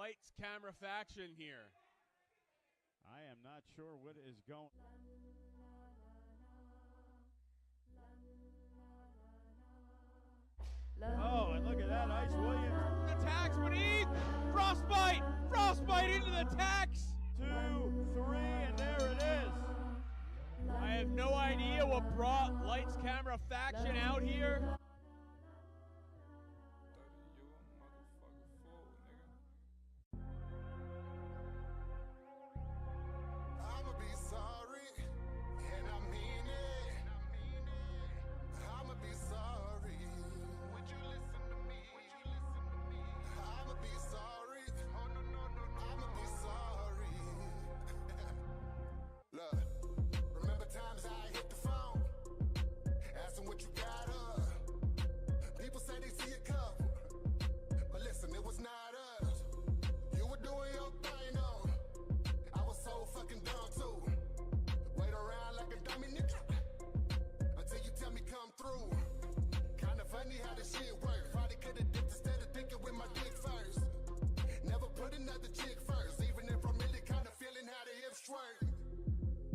lights, camera, faction here. I am not sure what is going. Oh, and look at that, Ice Williams. The tax beneath. Frostbite. Frostbite into the tax. 2, 3, and there it is. I have no idea what brought lights, camera, faction out here.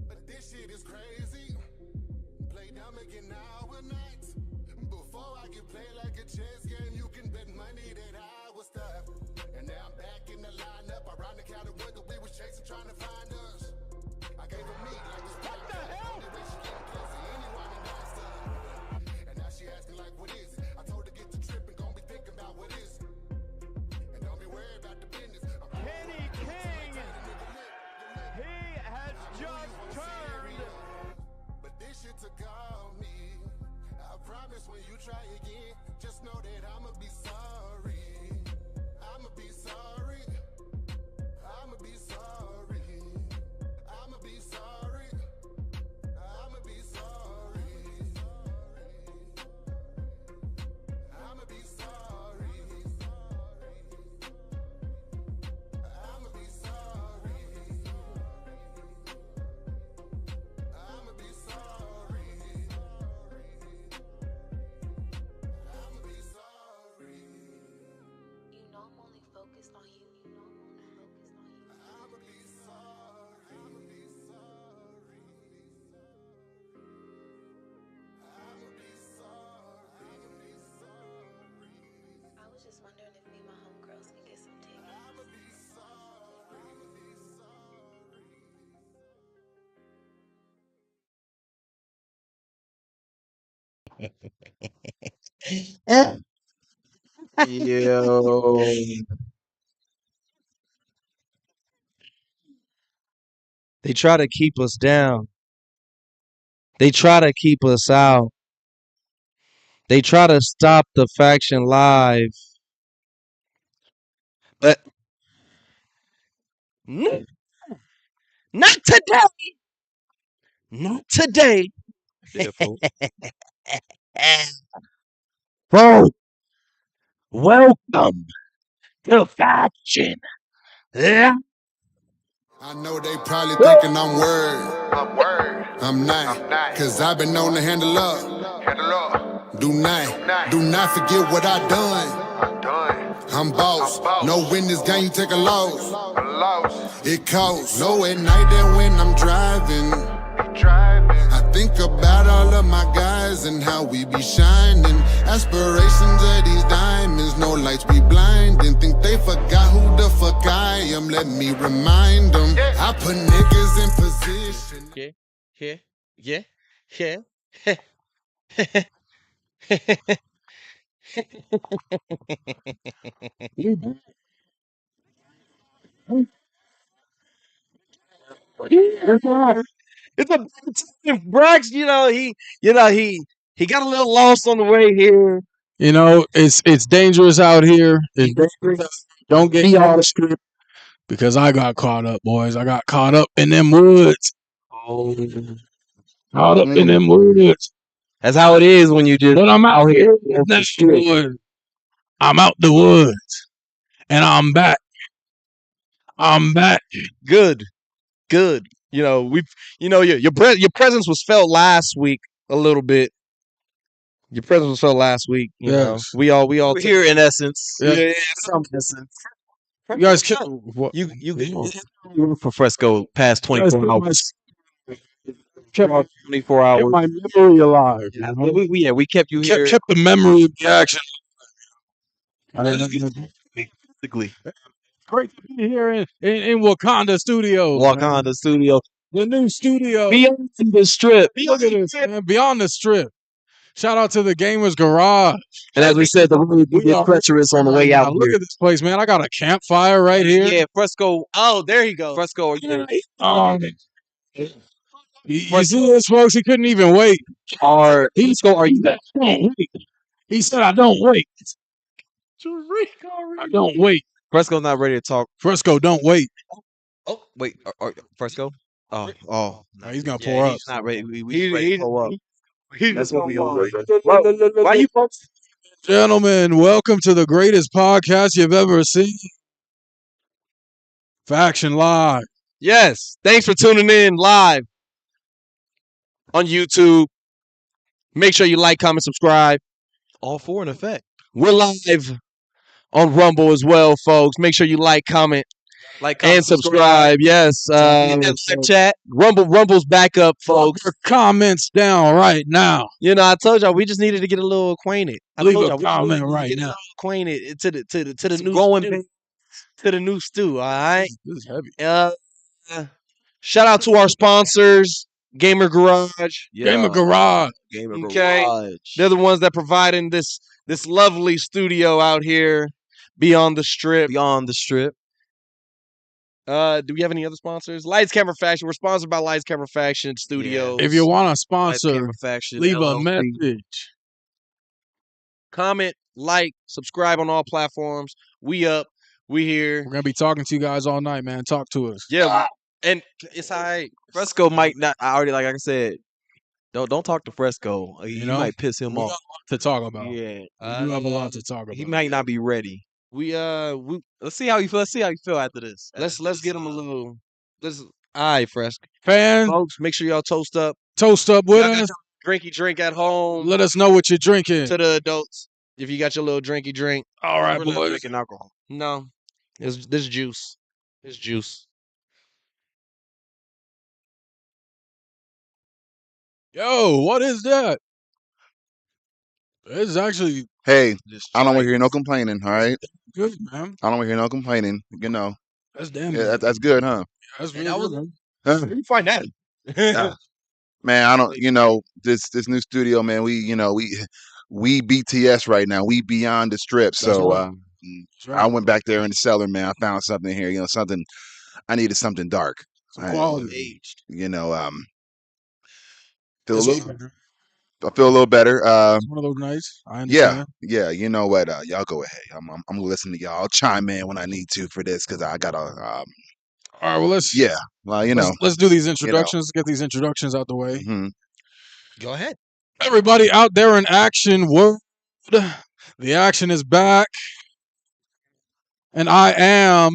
But this shit is crazy. Play dumb again now or night. Before I get played like a chess game, you can bet money that I was stop. And now I'm back in the lineup. Around the counter whether we was chasing, trying to find us. I gave her meat like it's what the hell? Only way she getting pussy, anyone and non-stop. And now she asking like, what is it? I told her get the trip and gon' be thinking about what is it. And don't be worried about the business. Kenny King, he has just turned. But this shit took all me. I promise when you try again, just know that I'ma be sorry. I'ma be sorry. I'ma be sorry. I'ma be sorry. I'ma be sorry. I'ma be sorry. I'ma be sorry. I'ma be sorry. I'ma be sorry. You know I'm only focused on you. You know I'm only focused on you. I'ma be sorry. I'ma be sorry. I'ma be sorry. I'ma be sorry. I was just wondering if me and my homegirls can get some tickets. I'ma be sorry. I'ma be Yo, they try to keep us down. They try to keep us out. They try to stop the faction live. But n- not today. Not today. Bro, welcome to faction. Yeah. I know they probably thinking I'm word. I'm not. Cause I've been known to handle up. Do not forget what I done. I'm boss. No win this game, you take a loss. It costs. Low at night and when I'm driving. I think about all of my guys and how we be shining. Aspirations of these diamonds, no lights be blinding. Think they forgot who the fuck I am, let me remind them. I put niggas in position. It's a bad time. Brax, he got a little lost on the way here. You know, it's dangerous out here. It's dangerous. Don't get caught up script because I got caught up, boys. I got caught up in them woods. Caught up in them woods. That's how it is when you just. But I'm out here. I'm out the woods, and I'm back. I'm back. Good. You know, your presence was felt last week a little bit. Your presence was felt last week. You know, Yes. we all We're here in essence. Yeah. Some essence. You guys kept what? You for Fresco past You guys 24 hours. kept 24 hours. my memory alive. You Yeah, know? we kept you here Kept the memory of the action. physically. Great to be here in Wakanda Studios. man. Wakanda Studio. The new studio. Beyond the strip. Look at this, man. Beyond the strip. Shout out to the Gamers Garage. And as we said, the road We is are treacherous on the way out Look here. at this place, man. I got a campfire right here. Yeah, Fresco. Oh, there he goes. Fresco. You see this, folks? He couldn't even wait. Fresco, are you? Don't wait. He said, I don't wait. I don't wait. Fresco's not ready to talk. Fresco, don't wait. Oh, wait. Fresco? Oh. No, he's going to Yeah, pour up. he's not ready. We ready to pull up. That's what we Why Why you folks? Gentlemen, welcome to the greatest podcast you've ever seen. Faction Live. Yes. Thanks for tuning in live on YouTube. Make sure you like, comment, subscribe. All four in effect. We're live on Rumble as well, folks. Make sure you like, comment, Like, and subscribe. Yes. Live chat. Rumble's back up, folks. Put your comments down right now. You know, I told y'all we just needed to get a little acquainted. I Leave told a y'all, we comment needed to right get a now. little acquainted to the new growing stew. To the new stew. All right. This is heavy. Shout out to our sponsors, Gamer Garage. Gamer Garage. Gamer Okay. Garage. They're the ones that providing this lovely studio out here beyond the strip. Beyond the strip. Do we have any other sponsors? Lights Camera Faction. We're sponsored by Lights Camera Faction Studios. If you want to Live sponsor, Camera Faction, leave a LLC. message. Comment, like, subscribe on all platforms. We up. We here. We're going to be talking to you guys all night, man. Talk to us. Yeah. And it's all right. Fresco might not. I already, like I said, don't talk to Fresco. You know, might piss him We got a off. lot to talk about. Yeah, We do have a lot to talk about. he might not be ready. We Let's see how you feel. Let's see how you feel after this. let's get him a little. All right, Fresk. Fans, Folks, make sure y'all toast up. toast up with Y'all got us. Drinky drink at home. Let us know what you're drinking. To the adults, if you got your little drinky drink. All right, We're not boys. drinking alcohol. No, this juice. It's juice. Yo, what is that? It's actually Hey, Just I don't want try to hear no complaining, all right? good, man. I don't want to hear no complaining, you know. That's damn Yeah, good. that's good, huh? That's And really I was- good, man. Huh? Where you find that? Yeah. Man, I don't, you know, this new studio, man, we BTS right now. We beyond the strip. That's So right. That's right. I went back there in the cellar, man. I found something here, something I needed something dark. Some I- quality. aged. Feel a That's little, right. I feel a little better. It's one of those nights. I understand. Yeah, you know what? Y'all go ahead. I'm listening to y'all. I'll chime in when I need to for this because I gotta All right, well let's let's do these introductions. Get these introductions out the way. mhm. Go ahead. Everybody out there in action world, the action is back, and I am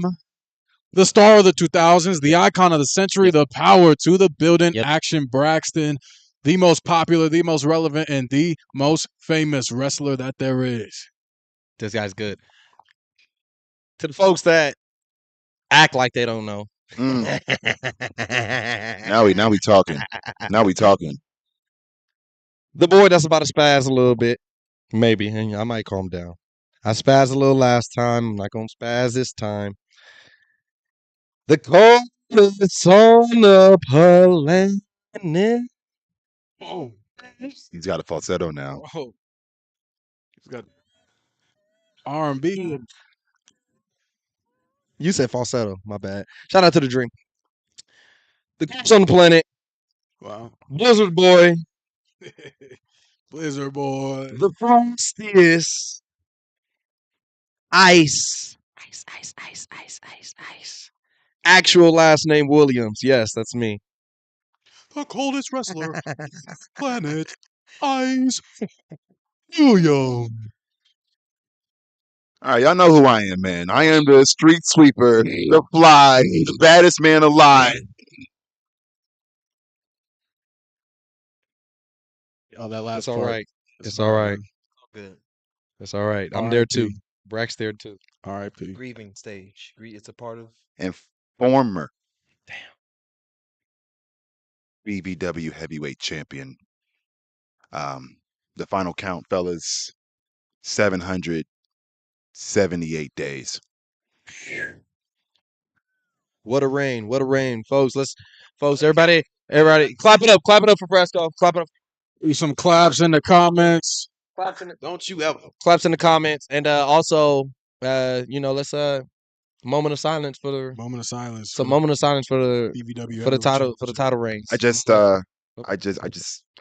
the star of the 2000s, the icon of the century, the power to the building, Yep. Action Braxton, the most popular, the most relevant, and the most famous wrestler that there is. This guy's good. To the folks that act like they don't know. Mm. Now we talking. Now we talking. The boy that's about to spaz a little bit. Maybe. And I might calm down. I spazzed a little last time. I'm not going to spaz this time. The coldest on the planet. Oh, He's got a falsetto now. whoa. He's got R&B. You said falsetto. My bad. Shout out to the Dream. The coldest on the planet. Wow. Blizzard Boy. Blizzard boy. The frostiest. Ice. Ice. Actual last name Williams. Yes, that's me. The coldest wrestler. Planet. Ice. William. All right, y'all know who I am, man. I am the street sweeper, the fly, the baddest man alive. Oh, that last It's all part. right. It's all right. Good. It's all right. I'm there too. R.I.P. Brack's there too. R.I.P. grieving stage. It's a part of. and former BBW heavyweight champion. The final count, fellas, 778 days. What a reign, folks. Everybody, clap it up for Fresco. Clap it up. Some claps in the comments. Don't you ever. Claps in the comments, and also, let's moment of silence for the. Moment of silence. It's a moment of silence for the BBW for the heavyweight title championship. reigns. I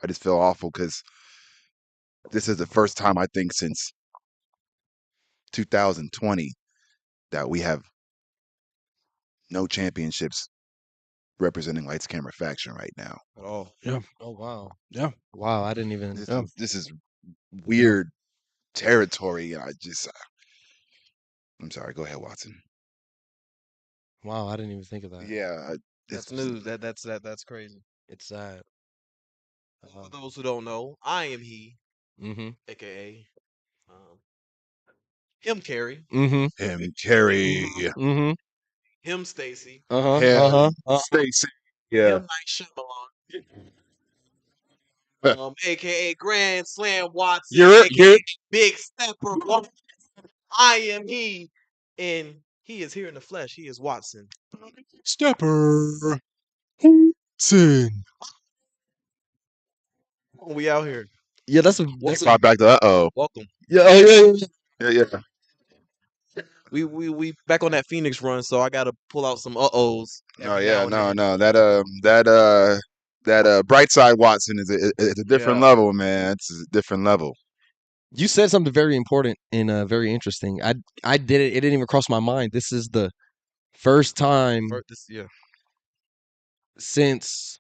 just feel awful because this is the first time I think since 2020 that we have no championships representing Lights Camera Faction right now. At all. Yeah. Oh wow. Yeah. Wow, I didn't even. This is weird territory. I'm sorry. Go ahead, Watson. Wow, I didn't even think of that. Yeah, That's news. That's crazy. It's sad. For those who don't know, I am he, Mm-hmm. aka him Carrie, Mm-hmm. him Kerry, Mm-hmm. him Stacy, Uh-huh. him Stacy. Yeah, him Night Shyamalan, aka Grand Slam Watson, you're aka Big Stepper. I am he, and he is here in the flesh. He is Watson. Stepper. Watson. We out here. Yeah, that's brought back the Welcome. yeah. We back on that Phoenix run, so I gotta pull out some uh-ohs. No, that bright side Watson is a different level, man. It's a different level. You said something very important and very interesting. I did it. It didn't even cross my mind. This is the first time since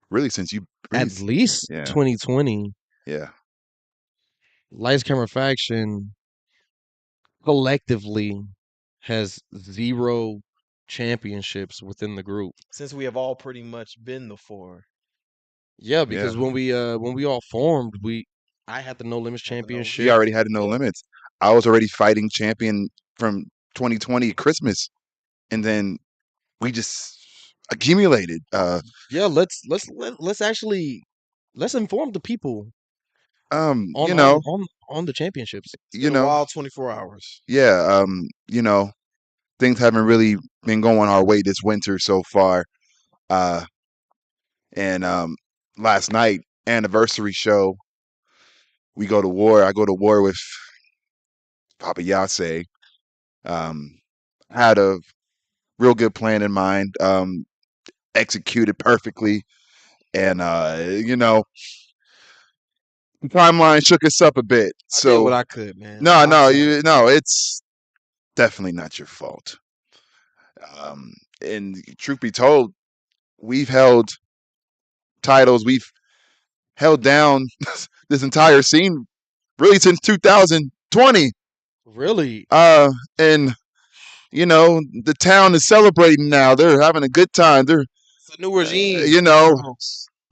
really since you at least 2020. Yeah. Lights Camera Faction collectively has 0 championships within the group. Since we have all pretty much been the 4. Yeah, because when we all formed, I had the No Limits Championship. We already had No Limits. I was already fighting champion from 2020 Christmas, and then we just accumulated. Yeah, let's inform the people. On the championships. Wild 24 hours. Yeah, things haven't really been going our way this winter so far. And last night, anniversary show, we go to war. I go to war with Papa Yase. Had a real good plan in mind, executed perfectly. And, the timeline shook us up a bit. I did what I could, man. No, it's definitely not your fault. And truth be told, we've held titles, we've held down this entire scene really since 2020. Really? And the town is celebrating now. They're having a good time. They're it's a new regime.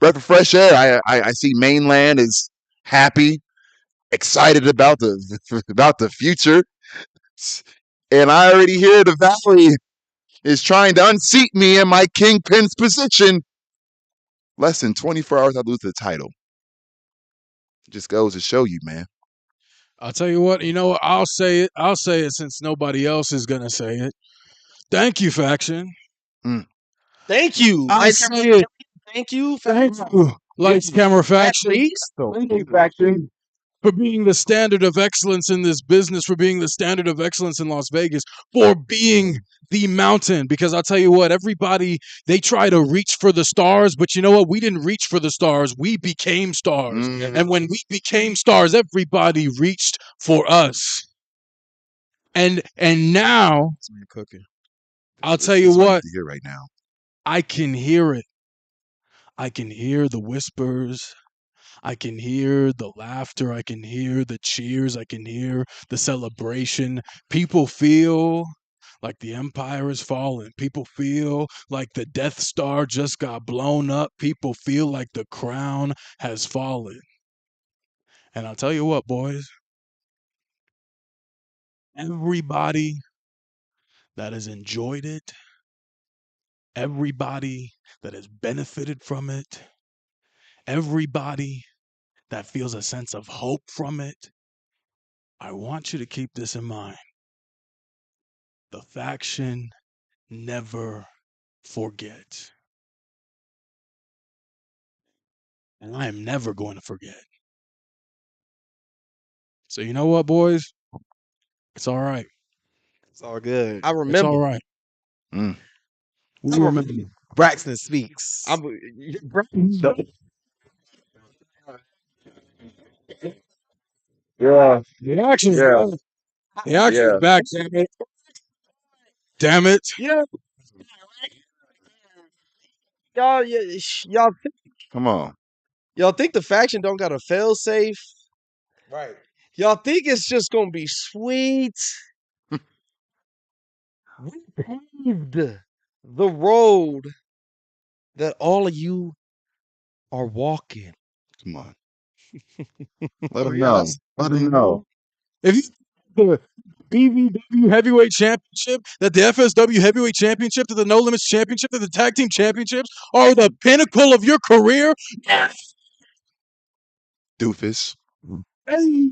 Breath of fresh air. I see mainland is happy, excited about the future. And I already hear the Valley is trying to unseat me in my kingpin's position. Less than 24 hours, I lose the title. It just goes to show you, man. I'll tell you what. You know what? I'll say it. I'll say it since nobody else is gonna say it. Thank you, Faction. Thank you. I say it. Thank you. Lights Camera Faction. Thank you, Faction. For being the standard of excellence in this business, for being the standard of excellence in Las Vegas, for being the mountain. Because I'll tell you what, everybody, they try to reach for the stars, but you know what? We didn't reach for the stars. We became stars. And when we became stars, everybody reached for us. And now, I'll tell you what, Here right now. I can hear it. I can hear the whispers. I can hear the laughter. I can hear the cheers. I can hear the celebration. People feel like the empire is falling. People feel like the Death Star just got blown up. People feel like the crown has fallen. And I'll tell you what, boys, everybody that has enjoyed it, everybody that has benefited from it, everybody that feels a sense of hope from it, I want you to keep this in mind. The faction never forgets. And I am never going to forget. So you know what, boys? It's all right. It's all good. I It's remember. all right. Mm. We remember. Braxton speaks. Yeah. The action's Yeah. back. The action's Yeah. back, damn it. Damn it. Yeah. Y'all, Come on. Y'all think the faction don't got a fail safe? right. Y'all think it's just gonna be sweet? We paved the road that all of you are walking. Come on. Let Oh, them yeah, know. that's- Let them know. If you the BVW Heavyweight Championship, that the FSW Heavyweight Championship, that the No Limits Championship, that the Tag Team Championships are the pinnacle of your career, Doofus. hey,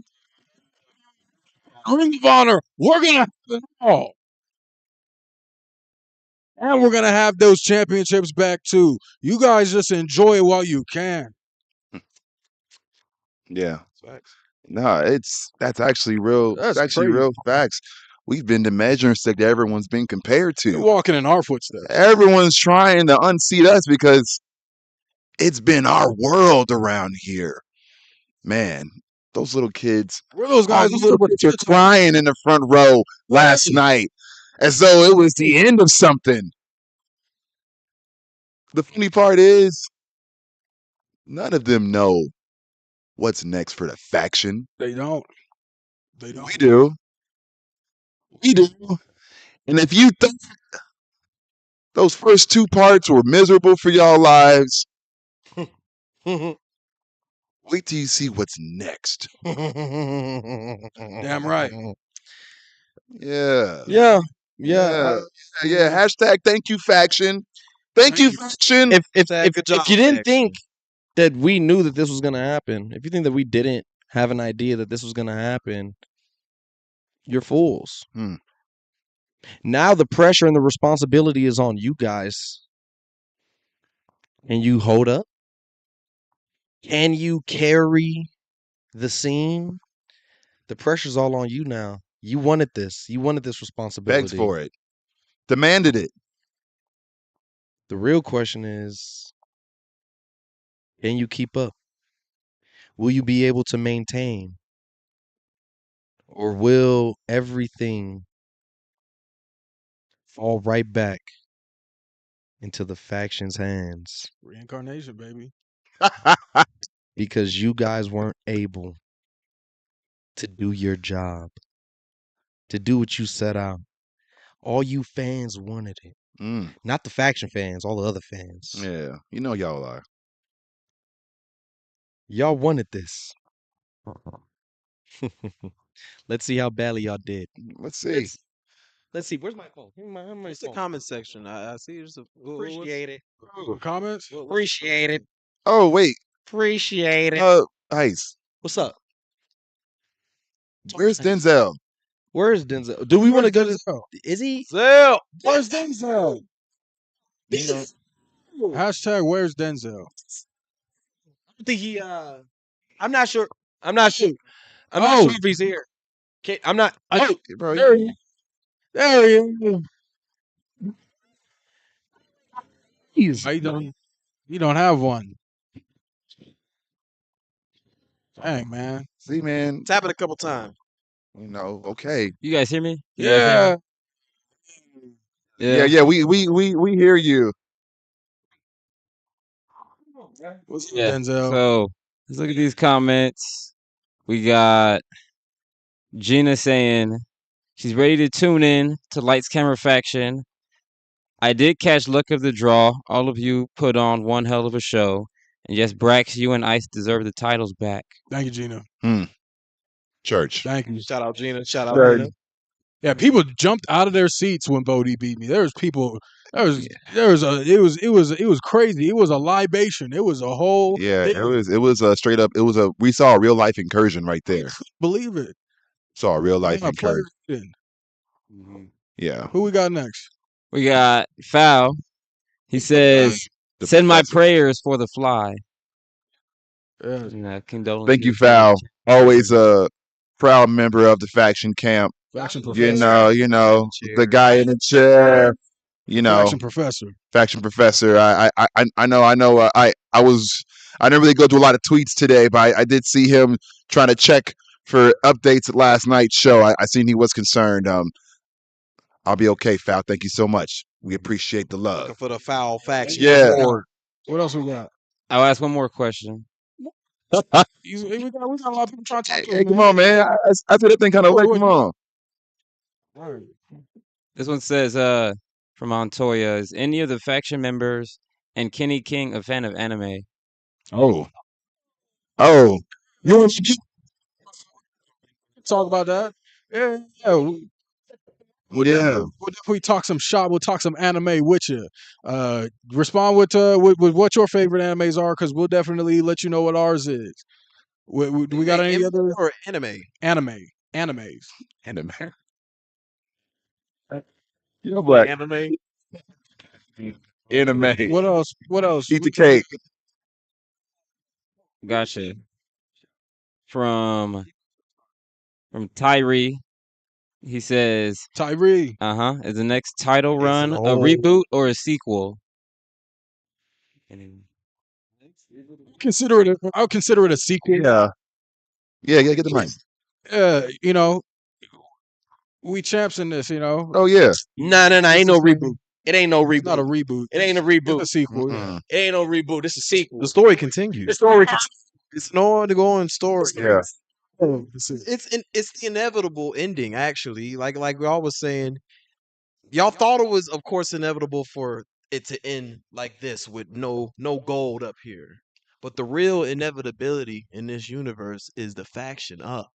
Ring of Honor, we're gonna have it all. And we're gonna have those championships back too. You guys just enjoy it while you can. Yeah. No, that's actually real. That's It's actually crazy. real facts. We've been the measuring stick that everyone's been compared You're to. walking in our footsteps. Everyone's trying to unseat us because it's been our world around here. Man, those little kids. We're those guys Those who little kids were crying in the front row last night as though it was the end of something. The funny part is, none of them know what's next for the faction. They don't. They don't. We do. We do. And if you think those first two parts were miserable for y'all lives, wait till you see what's next. Damn right. Yeah. Yeah. Yeah. Yeah. Hashtag thank you, faction. Thank you, faction. If you didn't think that we knew that this was gonna happen, if you think that we didn't have an idea that this was gonna happen, you're fools. Hmm. Now the pressure and the responsibility is on you guys. And you hold up? Can you carry the scene? The pressure's all on you now. You wanted this. You wanted this responsibility. Begged for it. Demanded it. The real question is, can you keep up? Will you be able to maintain? Or will everything fall right back into the faction's hands Reincarnation, baby. because you guys weren't able to do your job, to do what you set out? All you fans wanted it. Mm, Not the faction fans, all the other fans. yeah. You know y'all are. Y'all wanted this. Let's see how badly y'all did. Let's see. Let's see. Where's my phone? Where's my What's the phone? comment section? I see there's a Appreciate it. Comments? Appreciate it. Oh, wait. Appreciate it. Ice. What's up? Where's Denzel? Where's Denzel? Do we want to go to? Denzel? Is he? Zell. Where's Denzel? Hashtag where's Denzel? I think he. I'm not sure. I'm not sure. I'm not sure if he's here. Okay, I'm not. Bro, There he is. There he is. He's. You don't have one. Dang, man. see, man. Tap it a couple times. You know, okay. You guys hear me? Yeah. Yeah, we hear you. What's up, Yeah. Denzel? So let's look at these comments. We got Gina saying she's ready to tune in to Lights Camera Faction. I did catch luck of the draw. All of you put on one hell of a show. And yes, Brax, you and Ice deserve the titles back. Thank you, Gina. Church. Thank you. Shout out Gina. Shout out Church. Gina. Yeah, people jumped out of their seats when Bodie beat me. There was people. It was crazy. It was a libation. It was a whole. Yeah, thing. it was a straight up. We saw a real life incursion right there. Believe it. Saw a real life Yeah, incursion. players in. Yeah. Who we got next? We got Foul. He says, The "Send my professor. prayers for the fly." Yeah, Condolences. Thank you, Foul. Always a proud member of the faction camp. faction You professor. know, the guy in the chair. You know, Faction professor. faction professor. I know. I didn't really go through a lot of tweets today, but I did see him trying to check for updates at last night's show. I seen he was concerned. I'll be okay, Foul. Thank you so much. We appreciate the love. Looking for the foul faction. Yeah. support. What else we got? I'll ask one more question. We got a lot of people trying to talk to Hey, us, come on, man. I said that thing kind of late. Come on. This one says, from Montoya, is any of the faction members and Kenny King a fan of anime? Oh. You want to talk about that? Yeah. Well, yeah. We'll definitely talk some shop. We'll talk some anime with you. Respond with what your favorite animes are, because we'll definitely let you know what ours is. Do we got any other or anime? Animes. Anime. You know, Black. Anime. Anime. What else? Eat the cake. Gotcha. From Tyree, he says, Tyree. Is the next title run a old. reboot or a sequel? Consider it. I would consider it a sequel. Yeah. Yeah, get the mic. You know, we champs in this. You know. Oh yeah. Nah, ain't no reboot. It ain't no It's not a reboot. reboot. It ain't a It's reboot. a sequel. Yeah. It ain't no reboot. It's a sequel. The story continues. The story continues. It's an ongoing story. Yeah. It's the inevitable ending, actually. Like y'all was saying, y'all thought it was, of course, inevitable for it to end like this with no gold up here. But the real inevitability in this universe is the faction up.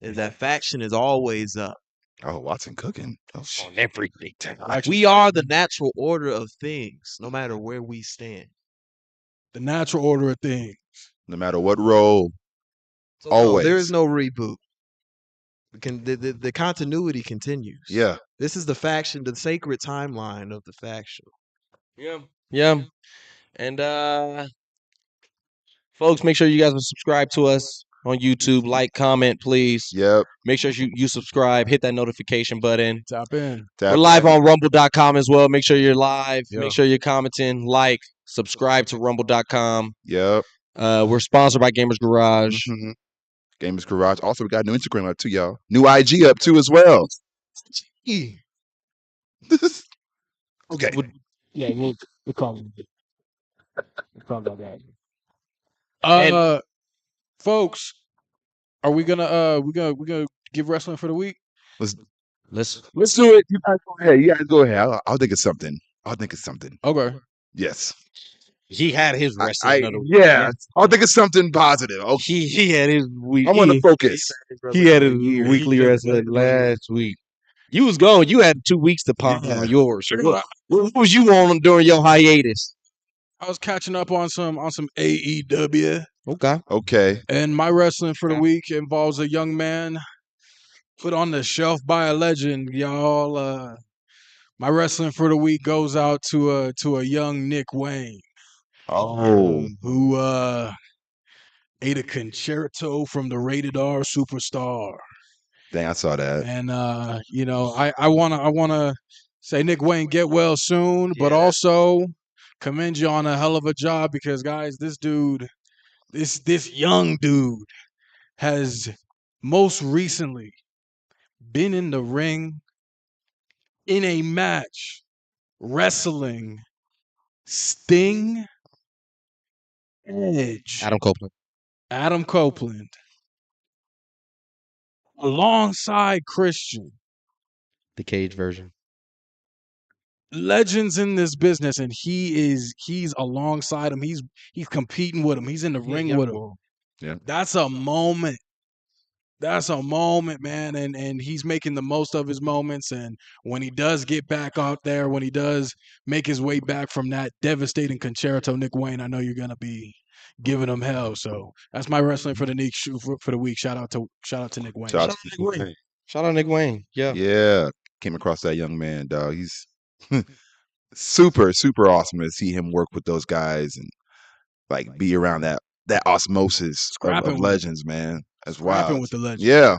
Is that faction is always up. Oh, Watson cooking. Oh, On everything. We are the natural order of things, no matter where we stand. The natural order of things. No matter what role. So Always. no, there is no reboot. The continuity continues. Yeah. This is the faction, the sacred timeline of the faction. Yeah. And folks, make sure you guys will subscribe to us on YouTube. Like, comment, please. Yep. Make sure you subscribe. Hit that notification button. Tap in. We're live on rumble.com as well. Make sure you're live. Yeah. Make sure you're commenting. Like, subscribe to rumble.com. Yep. We're sponsored by Gamers Garage. Mm-hmm. Gamers Garage. Also, we got a new Instagram up too, y'all. New IG up too as well. Okay. Yeah, we'll call it. We'll call that. Folks, are we gonna we gonna give wrestling for the week? Let's Let's do it. You guys go ahead. I'll think of something. Okay. Yes. He had his wrestling. I'll think of something positive. Okay. He had his week. I want to focus. He had his weekly wrestling last week. You was gone. You had 2 weeks to pop on yours. What was you on during your hiatus? I was catching up on some AEW. Okay. And my wrestling for the week involves a young man put on the shelf by a legend, y'all. My wrestling for the week goes out to a young Nick Wayne. Oh. Who ate a concerto from the Rated R Superstar. Dang, I saw that. And you know, I wanna say, Nick Wayne, get well soon, but also commend you on a hell of a job, because guys, this dude, this young dude has most recently been in the ring in a match wrestling Sting, Edge, Adam Copeland, alongside Christian. The cage version. Legends in this business, and he's alongside him. He's competing with him. He's in the ring with him. Yeah. That's a moment That's a moment, man, and he's making the most of his moments. And when he does get back out there, when he does make his way back from that devastating concerto, Nick Wayne, I know you're gonna be giving him hell. So that's my wrestling for the week. For the week, shout out to Nick Wayne. Shout out Shout out Nick Wayne. Shout out Nick Wayne. Yeah. Yeah, came across that young man, dog. He's super, super awesome to see him work with those guys and like be around that osmosis Scrapping of with- legends, man. That's Scrapping wild. with the legends. Yeah,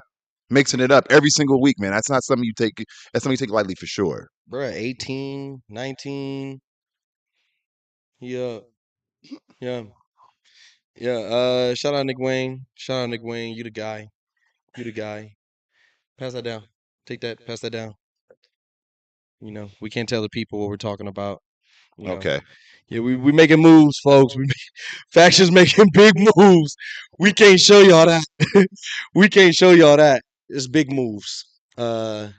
mixing it up every single week, man. That's not something you take. That's something you take lightly for sure. Bruh, 18, 19. Yeah. Yeah. Yeah. Shout out Nick Wayne. Shout out Nick Wayne. You the guy. You the guy. Pass that down. Take that. Pass that down. You know, we can't tell the people what we're talking about. You know. Okay. Yeah, we making moves, folks. Factions making big moves. We can't show y'all that. We can't show y'all that. It's big moves. So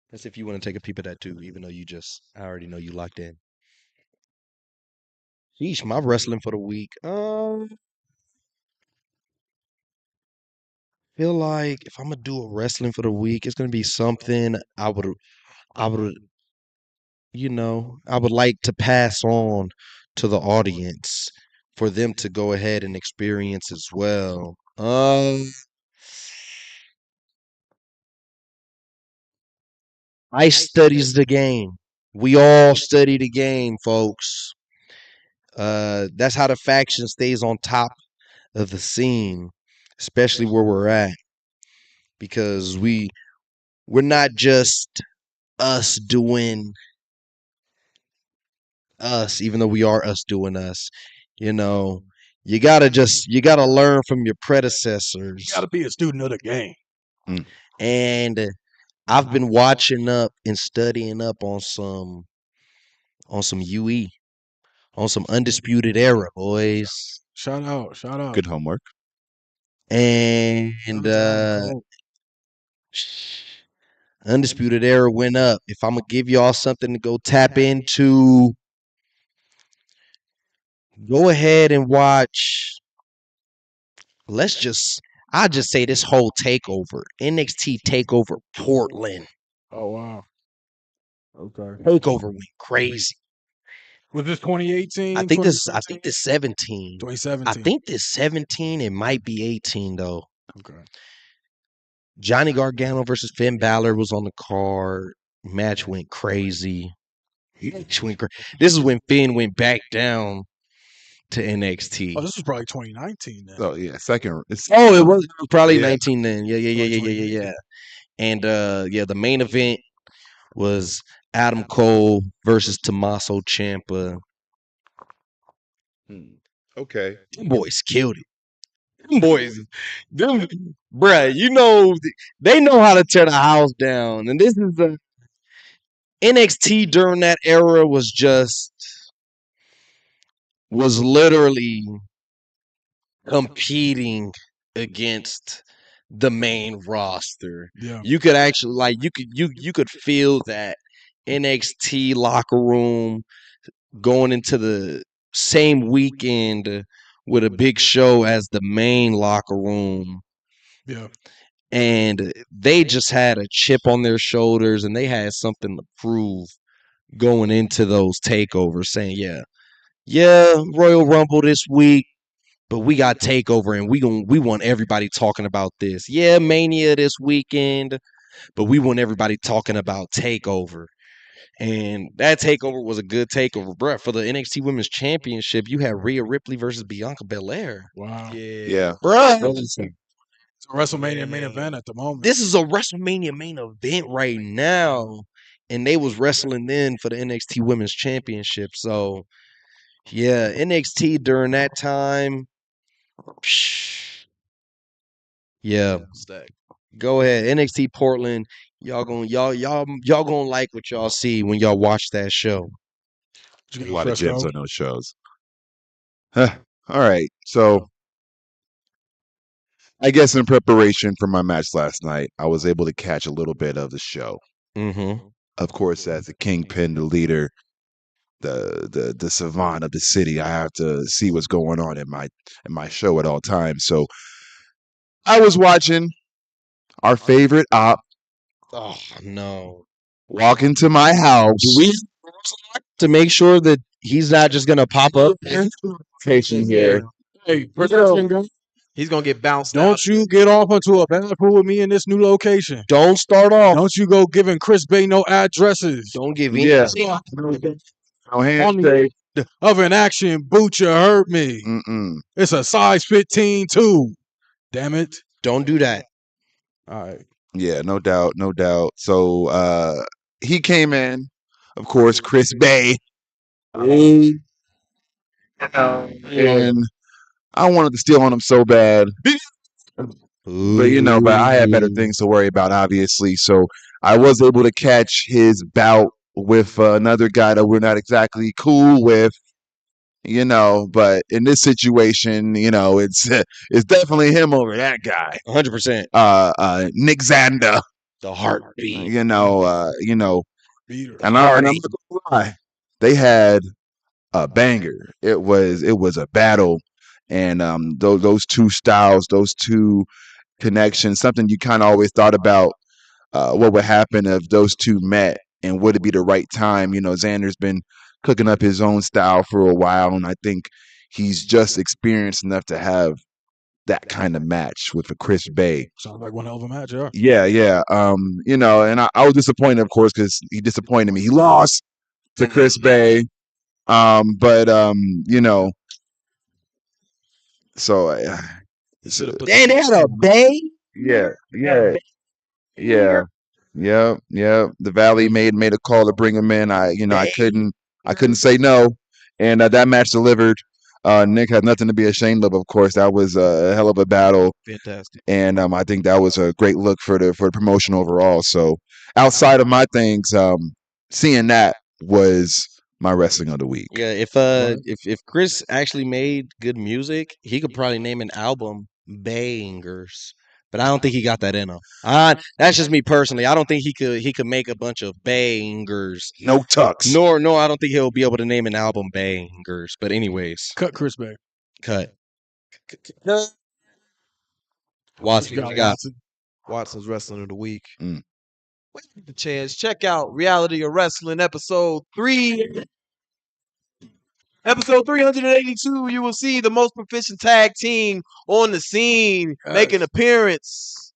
that's if you want to take a peep at that too, even though I already know you locked in. Sheesh, my wrestling for the week. Feel like if I'm gonna do a wrestling for the week, it's gonna be something I would, I would like to pass on to the audience for them to go ahead and experience as well. I studies the game. We all study the game, folks. That's how the faction stays on top of the scene, especially where we're at, because we're not just us doing us, even though we are us doing us. You know, you gotta learn from your predecessors. You got to be a student of the game. And I've been watching up and studying up on some UE, on some Undisputed Era, boys. Shout out. Good homework. And Undisputed Era went up. If I'm gonna give y'all something to go tap into, go ahead and watch. I'll just say this whole takeover, NXT Takeover Portland. Oh wow. Okay. Takeover went crazy. Was this 2018? I think this 17. 2017. I think this 17. It might be 18 though. Okay. Johnny Gargano versus Finn Balor was on the card. Match went crazy. This is when Finn went back down to NXT. Oh, this was probably 2019 then. Oh yeah, second. Oh, it was probably Yeah. 19 then. Yeah. And the main event was Adam Cole versus Tommaso Ciampa. Okay. Them boys killed it. Bruh, you know, they know how to tear the house down. And this is NXT during that era was literally competing against the main roster. Yeah. You could actually you could feel that NXT locker room going into the same weekend with a big show as the main locker room. Yeah. And they just had a chip on their shoulders and they had something to prove going into those takeovers, saying, yeah, Royal Rumble this week, but we got takeover and we want everybody talking about this. Yeah, Mania this weekend, but we want everybody talking about takeover. And that takeover was a good takeover, bruh. For the NXT Women's Championship, you had Rhea Ripley versus Bianca Belair. Wow. Yeah. Bruh. It's a WrestleMania main event at the moment. This is a WrestleMania main event right now. And they was wrestling then for the NXT Women's Championship. So, yeah, NXT during that time. Yeah. Go ahead. NXT Portland. Y'all gonna like what y'all see when y'all watch that show. A lot of gems on those shows. All right. So I guess in preparation for my match last night, I was able to catch a little bit of the show. Mm-hmm. Of course, as the kingpin, the leader, the savant of the city, I have to see what's going on in my show at all times. So I was watching our favorite op Oh no. walk into my house. Do we to make sure that he's not just gonna pop up there? Location here. Hey, protection guy. He's gonna get bounced out. Don't you get off into a bad pool with me in this new location. Don't start off. Don't you go giving Chris Bay no addresses. Don't give any. Yeah. Yeah. No handshake. Of an action, boot, you heard me. Mm-mm. It's a size 15 too. Damn it. Don't do that. All right. Yeah, no doubt, no doubt. So he came in, of course, Chris Bay. And I wanted to steal on him so bad. But I had better things to worry about, obviously. So I was able to catch his bout with another guy that we're not exactly cool with, but in this situation, it's definitely him over that guy. 100%. Nick Xander. The heartbeat. And I'm not gonna lie, they had a banger. It was a battle, and those two styles, those two connections, something you kind of always thought about what would happen if those two met, and would it be the right time? Xander's been cooking up his own style for a while, and I think he's just experienced enough to have that kind of match with a Chris Bay. Sounds like one hell of a match, yeah. Yeah. And I was disappointed, of course, because he disappointed me. He lost to Chris Bay. So Damn, they had a Bay? Yeah. The Valley made a call to bring him in. I couldn't say no, and that match delivered. Nick had nothing to be ashamed of course. That was a hell of a battle. Fantastic. And I think that was a great look for the promotion overall. So outside of my things, seeing that was my wrestling of the week. Yeah, if Chris actually made good music, he could probably name an album Bangers. But I don't think he got that in him. That's just me personally. I don't think he could make a bunch of bangers. No tucks. Nor I don't think he'll be able to name an album Bangers. But anyways, Cut Chris Bay. cut. Watson, what you got? Watson's wrestling of the week. Mm. When you get the chance, check out Reality of Wrestling episode 3. Episode 382, you will see the most proficient tag team on the scene make an appearance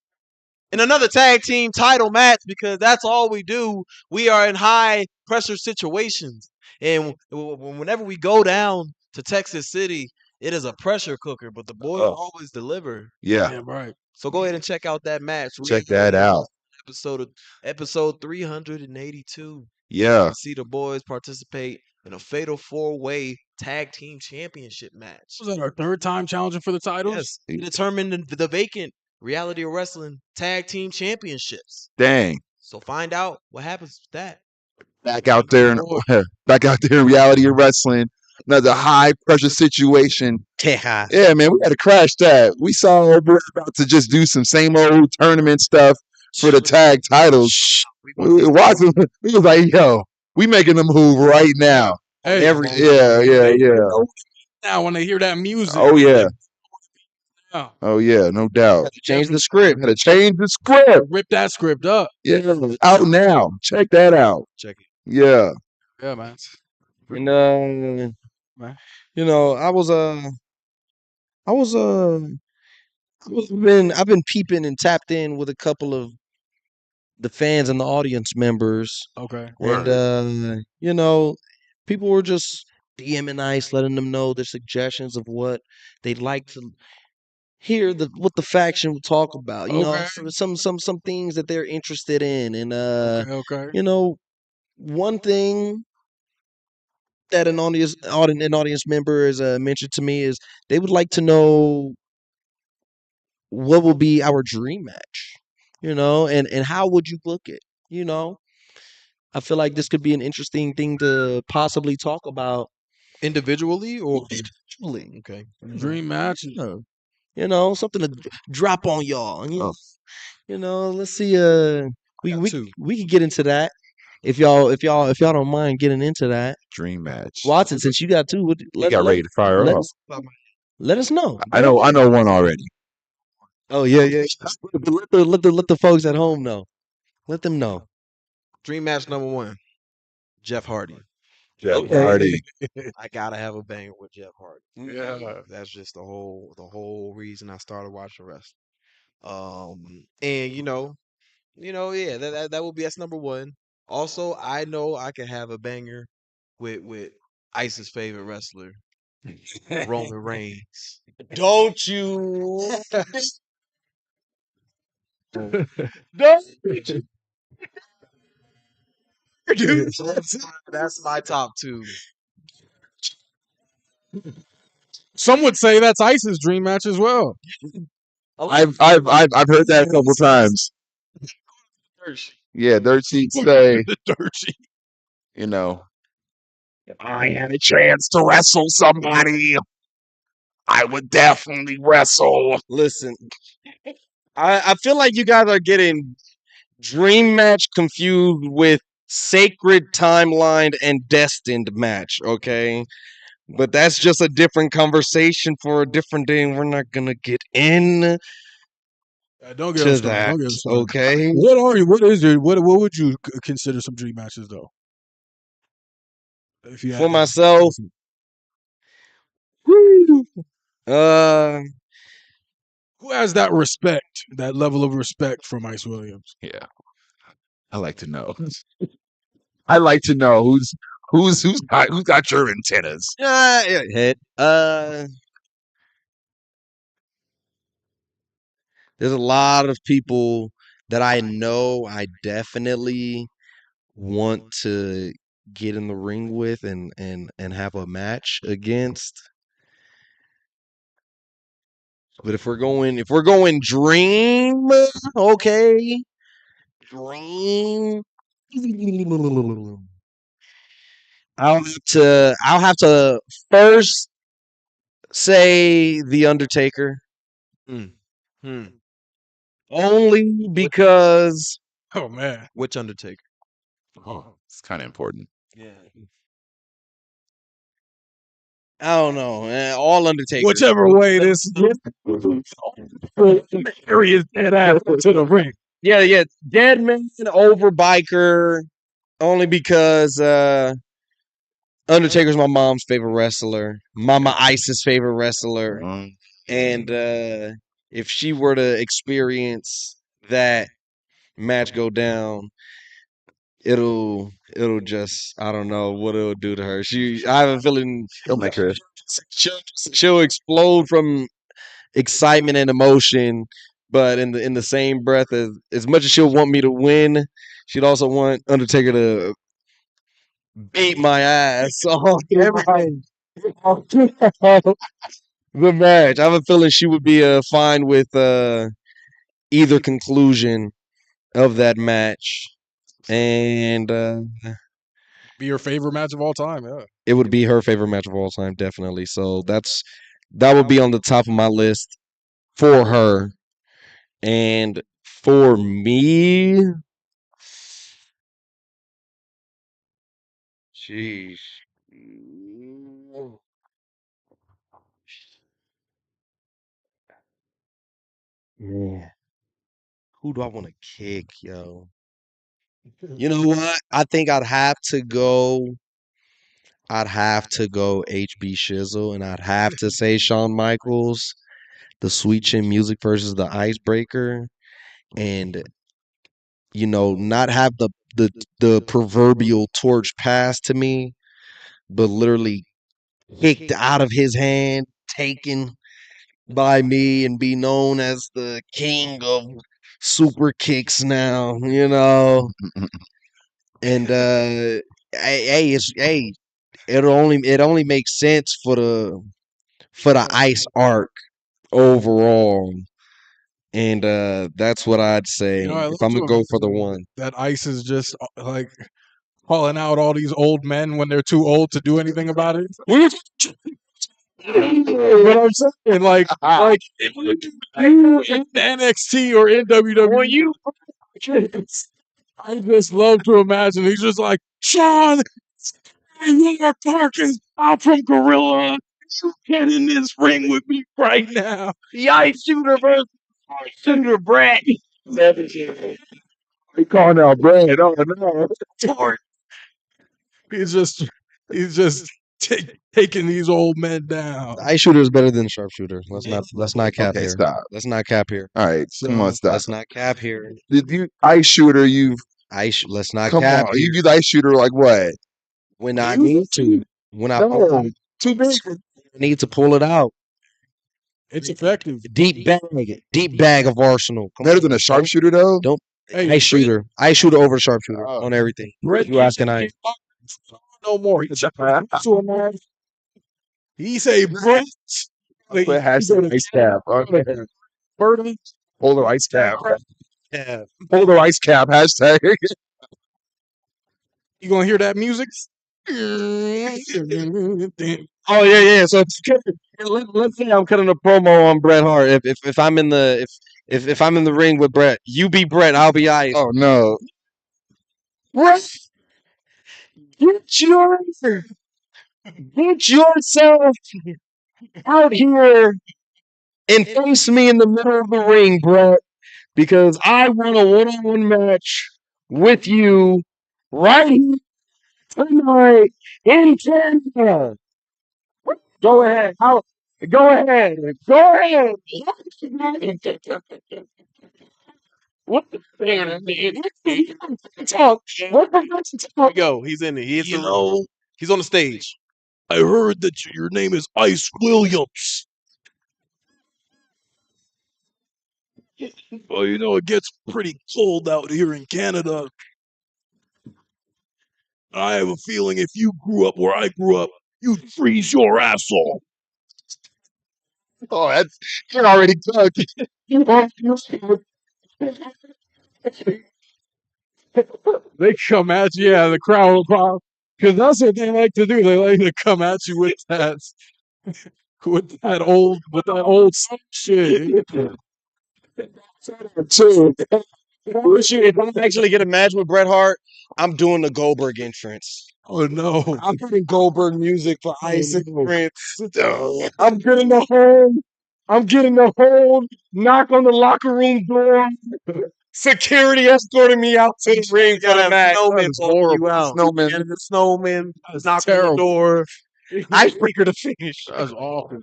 in another tag team title match, because that's all we do. We are in high pressure situations. And whenever we go down to Texas City, it is a pressure cooker, but the boys always deliver. Yeah. Damn right. So go ahead and check out that match. Check that out. Episode 382. Yeah. See the boys participate in a fatal 4-way tag team championship match. Was that our third time challenging for the titles? Yes, we determined the vacant Reality of Wrestling tag team championships. Dang. So find out what happens with that. Back out there in Reality of Wrestling. Another high pressure situation. Yeah, man, we had to crash that. We saw we're about to just do some same old tournament stuff for the tag titles. We was like, yo, we making them move right now. Hey, Yeah. now when they hear that music. Oh yeah. Yeah. Oh yeah, no doubt. change the script. Had to change the script. Rip that script up. Yeah, out now. Check that out. Check it. Yeah. Yeah, man. And I've been peeping and tapped in with a couple of the fans and the audience members. Okay. And people were just DMing Ice, letting them know their suggestions of what they'd like to hear what the faction will talk about. Some things that they're interested in. And Okay. one thing that an audience member has mentioned to me is they would like to know what will be our dream match, and how would you book it? I feel like this could be an interesting thing to possibly talk about Individually or individually. okay. Dream match. Something to drop on y'all. Let's see. We two. we could get into that if y'all don't mind getting into that. Dream match. Watson, since you got two, You got ready to fire let off. let us know. I know one already. Oh yeah. Let the folks at home know. Let them know. Dream match number 1, Jeff Hardy. Jeff Hardy. I gotta have a banger with Jeff Hardy. Yeah. That's just the whole reason I started watching wrestling. And yeah, that would be that's number 1. Also, I know I can have a banger with Ice's favorite wrestler, Roman Reigns. Don't you? Don't that's my top 2. Some would say that's Ice's dream match as well. I've heard that a couple times. Yeah, Dirt Sheets say, The dirt sheet. you know, if I had a chance to wrestle somebody, I would definitely wrestle. Listen, I feel like you guys are getting dream match confused with sacred timeline and destined match. Okay. But that's just a different conversation for a different day, and we're not gonna get in Don't get to him started. that. Don't get him started. Okay. What are you? What is your? What would you consider some dream matches though? If you had For to- myself, uh, who has that respect, that level of respect from Ice Williams? Yeah, I like to know. I like to know who's got your antennas. hit. There's a lot of people that I know I definitely want to get in the ring with and have a match against. But if we're going dream, okay. Dream. I'll have to first say The Undertaker. Only because Oh man, Which Undertaker? Oh, it's kind of important. Yeah. I don't know. All Undertakers. whichever way this Harry is dead ass to the ring. Yeah. Dead man over biker. Only because Undertaker's my mom's favorite wrestler. Mama Ice's favorite wrestler. And if she were to experience that match go down, it'll just, I don't know what it'll do to her. I have a feeling It'll make her. she'll explode from excitement and emotion, but in the same breath, as much as she'll want me to win, she'd also want Undertaker to beat my ass on the match. I have a feeling she would be fine with either conclusion of that match, and Be your favorite match of all time. Yeah. it would be her favorite match of all time, definitely. So that would be on the top of my list for her, and for me, sheesh. Man, who do I want to kick, yo? You know what? I think I'd have to go HB Shizzle, and I'd have to say Shawn Michaels, the Sweet Chin Music versus the Icebreaker, and not have the proverbial torch passed to me, but literally kicked out of his hand, taken by me, and be known as the king of super kicks now, And it only makes sense for the ice arc overall. And that's what I'd say I if love I'm to gonna go for the imagine one. that Ice is just like calling out all these old men when they're too old to do anything about it. You know what I'm saying? Like if you in NXT or in WWE, I just love to imagine he's just like, Sean, Mark Parkins, I'm from Gorilla. You get in this ring with me right now. The Ice Universe Senator Brett. He calling out Brett. Oh no. He's just taking these old men down. The ice shooter is better than the sharpshooter. Let's not cap Okay, here. stop. Let's not cap here. All right, come on, stop. Let's not cap here. Did you ice shooter? Let's not Come cap on. here. You do the ice shooter like what? When I need to. When I No, too big. need to pull it out. It's effective. Deep bag of Arsenal. Come Better on. than a sharpshooter though. Don't Hey, ice shooter over the sharpshooter Oh. on everything. Brett You asking I? no more. He say Brett. Put hashtag ice cap. Birdie. Polar ice cap. Yeah. Polar ice cap. Hashtag. You gonna hear that music? Oh yeah. So let's say I'm cutting a promo on Bret Hart. If I'm in the if I'm in the ring with Bret, you be Bret, I'll be Ice. Oh no. Bret, get yourself out here and face me in the middle of the ring, Bret, because I want a one-on-one match with you right here tonight in Canada. Go ahead. Go ahead. What the talk? What the Here we go. He's in it. He's on the stage. I heard that your name is Ice Williams. Well, it gets pretty cold out here in Canada. I have a feeling if you grew up where I grew up, you'd freeze your asshole. Oh, that's you're already cooked. They come at you, yeah, the crowd will pop. Because that's what they like to do. They like to come at you with that old shit. Too. If I actually get a match with Bret Hart, I'm doing the Goldberg entrance. Oh no. I'm putting Goldberg music for Ice and no. Prince. I'm getting the whole knock on the locker room door. Security escorting me out to the ring for the match. Snowman horrible. you out. Snowman. And the snowman That's knock on the terrible. door. Icebreaker to finish. That's awful.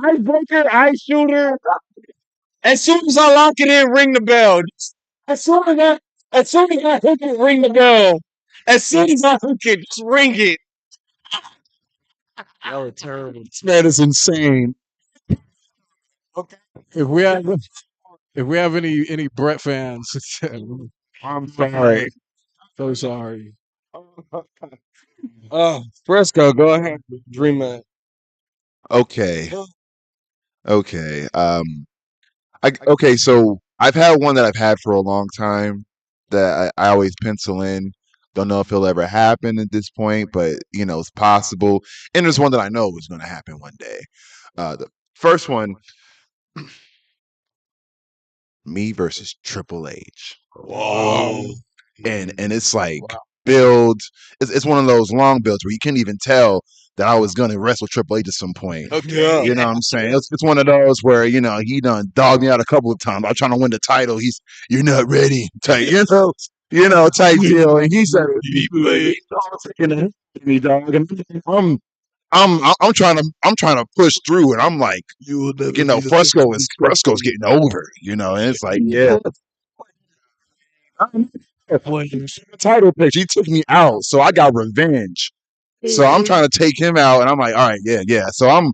Icebreaker, ice shooter. As soon as I lock it in, ring the bell. As soon as I hook it, ring the bell. As soon as I hook it, just ring it. That was terrible. This man is insane. If we have any Brett fans, I'm sorry. so sorry. Fresco, go ahead. Dream man. Okay. Okay. So I've had one that I've had for a long time that I always pencil in. Don't know if it'll ever happen at this point, but it's possible. And there's one that I know is going to happen one day. The first one, me versus Triple H. Whoa. And it's like build. It's one of those long builds where you can't even tell that I was gonna wrestle Triple H at some point. Okay. You know what I'm saying? It's one of those where he done dogged me out a couple of times. I'm trying to win the title. You're not ready, type. Type deal. And he said, me dog. And I'm trying to push through, and I'm like, Fresco's getting over, and it's like, yeah. Title picture. He took me out, so I got revenge. So I'm trying to take him out, and I'm like, all right, yeah. So I'm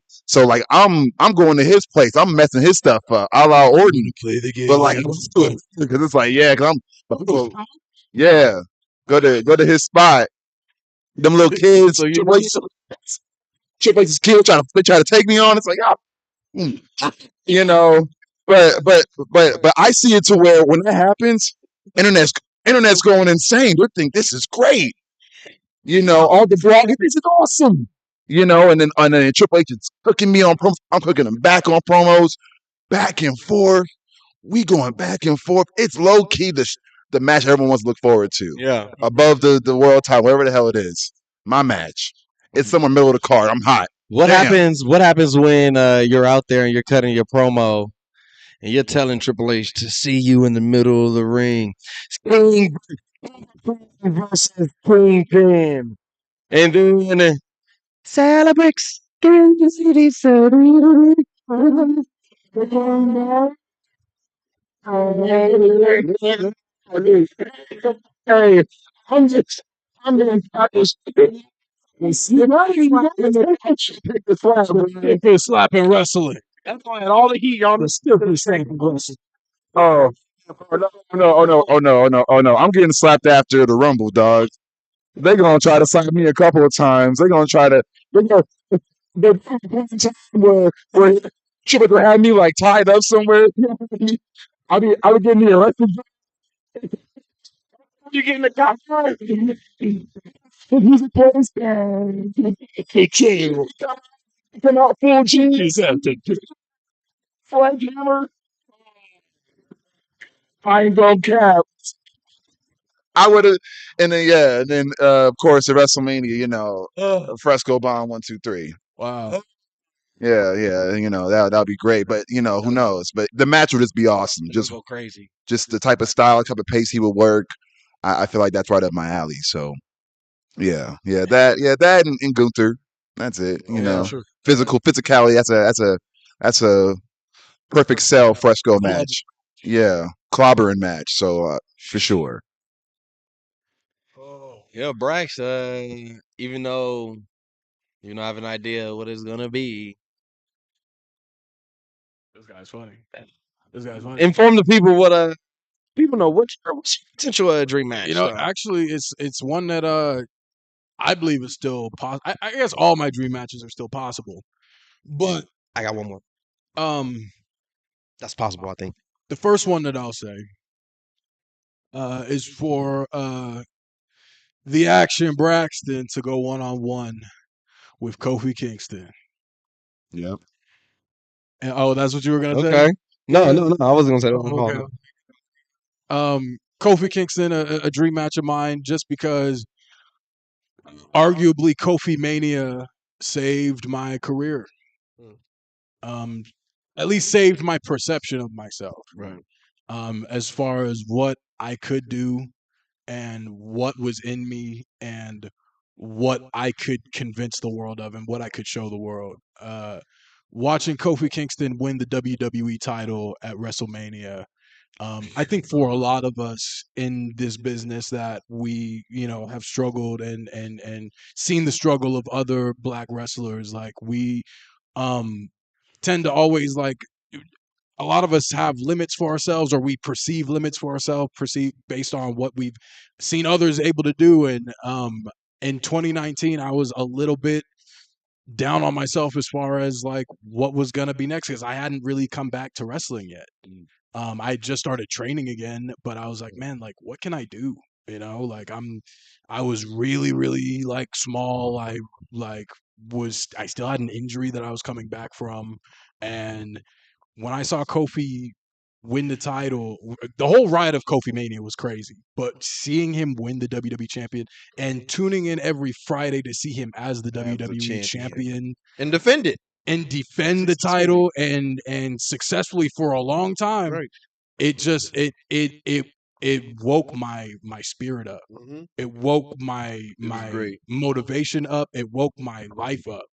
going to his place. I'm messing his stuff up, a la Orton. Play the game. But like, because it's like, yeah, because go to his spot. Them little kids, So you- Triple H's kid try to take me on. It's like, but I see it to where when that happens, internet's going insane. They think this is great. All the blogging, this is awesome. And then Triple H is cooking me on promos. I'm cooking him back on promos, back and forth. We going back and forth. It's low key the match everyone wants to look forward to. Yeah. Above the world title, whatever the hell it is. My match. It's somewhere middle of the card. I'm hot. What Damn. happens? What happens when you're out there and you're cutting your promo and you're telling Triple H to see you in the middle of the ring, Sting versus Kingpin, and then Celebrix, Kansas City, Hey, I'm gonna practice. It's slapping wrestling. That's why all the heat on the still the same. Oh, oh no. I'm getting slapped after the Rumble, dog. They're gonna try to slap me a couple of times. They're gonna try to where Triple H had me like tied up somewhere. I'll be getting arrested. You getting the cop? He's a police guy. Come out full G's. Sledgehammer. I ain't gonna cap. I would have, and then of course at WrestleMania, Fresco Bomb 1, 2, 3. Wow. Yeah, that'll be great. But who knows? But the match would just be awesome. Just go crazy. just the type of style, type of pace he would work. I feel like that's right up my alley. So that and Gunther. That's it. Sure. Physicality. That's a perfect sell Fresco match. Yeah, clobbering match. So for sure. Yeah, Brax, even though I have an idea what it's gonna be, This guy's funny. This guy's funny. Inform the people what people know what's your potential dream match. Actually, it's one that I believe is still possible. I guess all my dream matches are still possible, but I got one more. That's possible, I think. The first one that I'll say is for the Action Braxton to go 1-on-1 with Kofi Kingston. Yep. And that's what you were gonna say? Okay. No, I wasn't gonna say that. Okay. Kofi Kingston, a dream match of mine, just because arguably Kofi Mania saved my career. At least saved my perception of myself. Right. As far as what I could do and what was in me and what I could convince the world of and what I could show the world. Watching Kofi Kingston win the WWE title at WrestleMania, I think for a lot of us in this business that we, have struggled and seen the struggle of other black wrestlers, like we tend to always a lot of us have limits for ourselves, or we perceive limits for ourselves, based on what we've seen others able to do. And in 2019, I was a little bit down on myself as far as what was gonna be next, because I hadn't really come back to wrestling yet. I just started training again, but I was like, man, what can I do? I was really, really small. I still had an injury that I was coming back from, and when I saw Kofi win the title, the whole ride of Kofi Mania was crazy. But seeing him win the WWE champion and tuning in every Friday to see him as the WWE champion and defend it and defend the title and successfully for a long time, it just it woke my spirit up. It woke my motivation up. It woke my life up,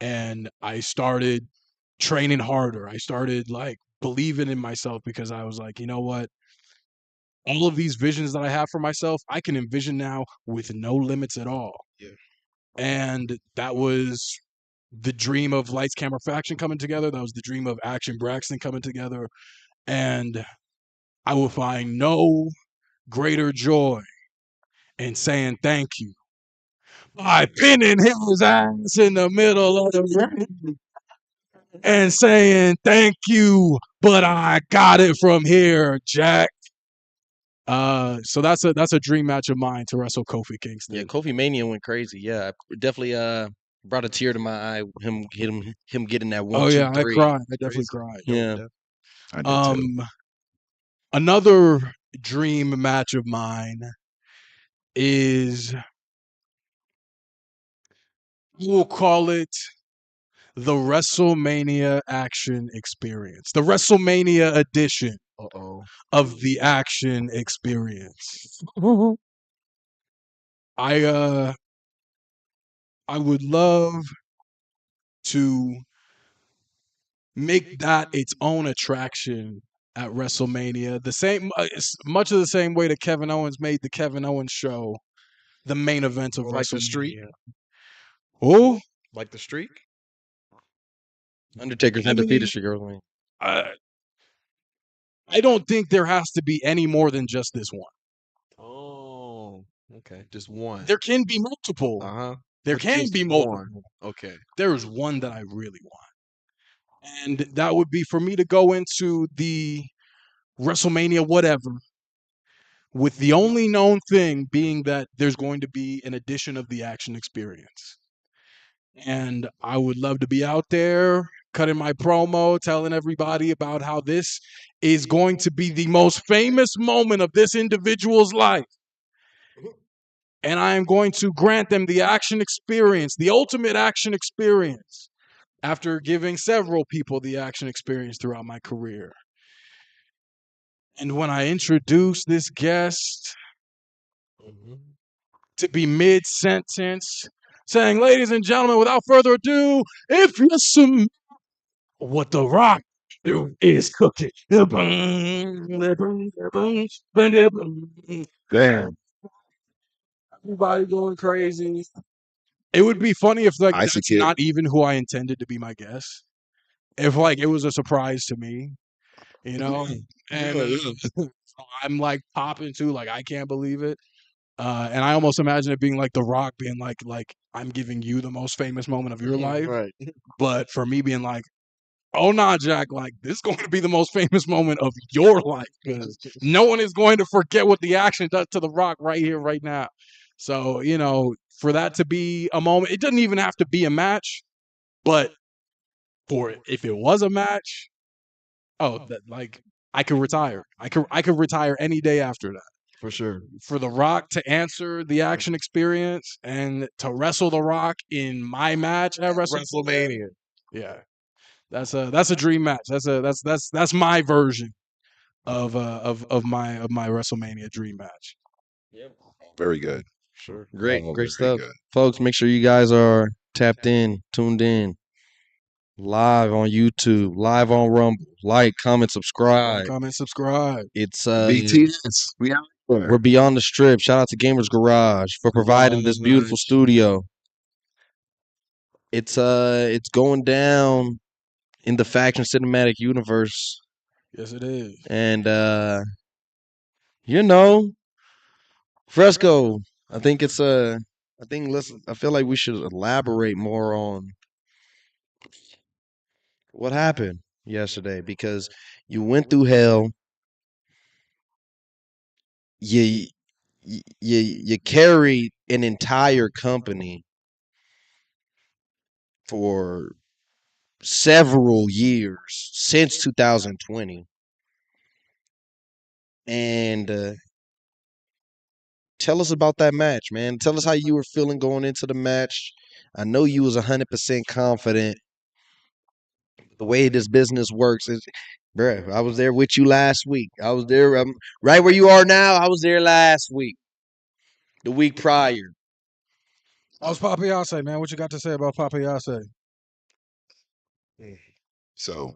and I started training harder. I started believing in myself, because I was like, you know what? All of these visions that I have for myself, I can envision now with no limits at all. Yeah. And that was the dream of Lights Camera Faction coming together. That was the dream of Action Braxton coming together. And I will find no greater joy in saying thank you by pinning his ass in the middle of the ring and saying thank you, but I got it from here, Jack. So that's a dream match of mine, to wrestle Kofi Kingston. Yeah, Kofi Mania went crazy. Yeah, definitely brought a tear to my eye. Him getting that 1, 2, 3. I cried. I definitely cried. Yeah. I did too. Another dream match of mine is, we'll call it the WrestleMania action experience, the WrestleMania edition of the action experience. I would love to make that its own attraction at WrestleMania. The same, much of the same way that Kevin Owens made the Kevin Owens show the main event of Like WrestleMania. the streak? Oh, Like the streak? Undertaker's I undefeated mean, streak. I mean, I don't think there has to be any more than just this one. Oh, okay. Just one. There can be multiple. Uh-huh. There But can just be one. multiple. Okay. There's one that I really want. And that would be for me to go into the WrestleMania whatever with the only known thing being that there's going to be an edition of the action experience. And I would love to be out there cutting my promo, telling everybody about how this is going to be the most famous moment of this individual's life. And I am going to grant them the action experience, the ultimate action experience, after giving several people the action experience throughout my career. And when I introduce this guest to be mid-sentence, saying, ladies and gentlemen, without further ado, if you some what The Rock is cooking. Damn. Everybody going crazy. It would be funny if like Icy that's Kid. not even who I intended to be my guest. If like it was a surprise to me, you know, and so I'm like popping too, like I can't believe it. And I almost imagine it being like The Rock being like I'm giving you the most famous moment of your life, Right. but for me being like, oh nah, Jack, like this is going to be the most famous moment of your life because no one is going to forget what the action does to The Rock right here, right now. So you know, for that to be a moment, it doesn't even have to be a match, but for if it was a match, that like I could retire. I could retire any day after that. For sure. For The Rock to answer the action experience and to wrestle The Rock in my match at WrestleMania. Yeah. That's a dream match. That's my version of my WrestleMania dream match. Very good. Sure. great, Oh, great very stuff. good. Folks, make sure you guys are tapped in, tuned in, live on YouTube, live on Rumble. Like, comment, subscribe. Comment, subscribe. It's BTS. We out there. we're beyond the strip. Shout out to Gamers Garage for providing this beautiful studio. It's going down in the Faction Cinematic Universe. Yes, it is. And you know, Fresco, I think I feel like we should elaborate more on what happened yesterday because you went through hell. You carried an entire company for several years since 2020. And tell us about that match, man. Tell us how you were feeling going into the match. I know you was 100% confident. The way this business works is, bruh, I was there with you last week. I was there right where you are now. I was there last week, the week prior. How's Papiase, man? What you got to say about Papiase? So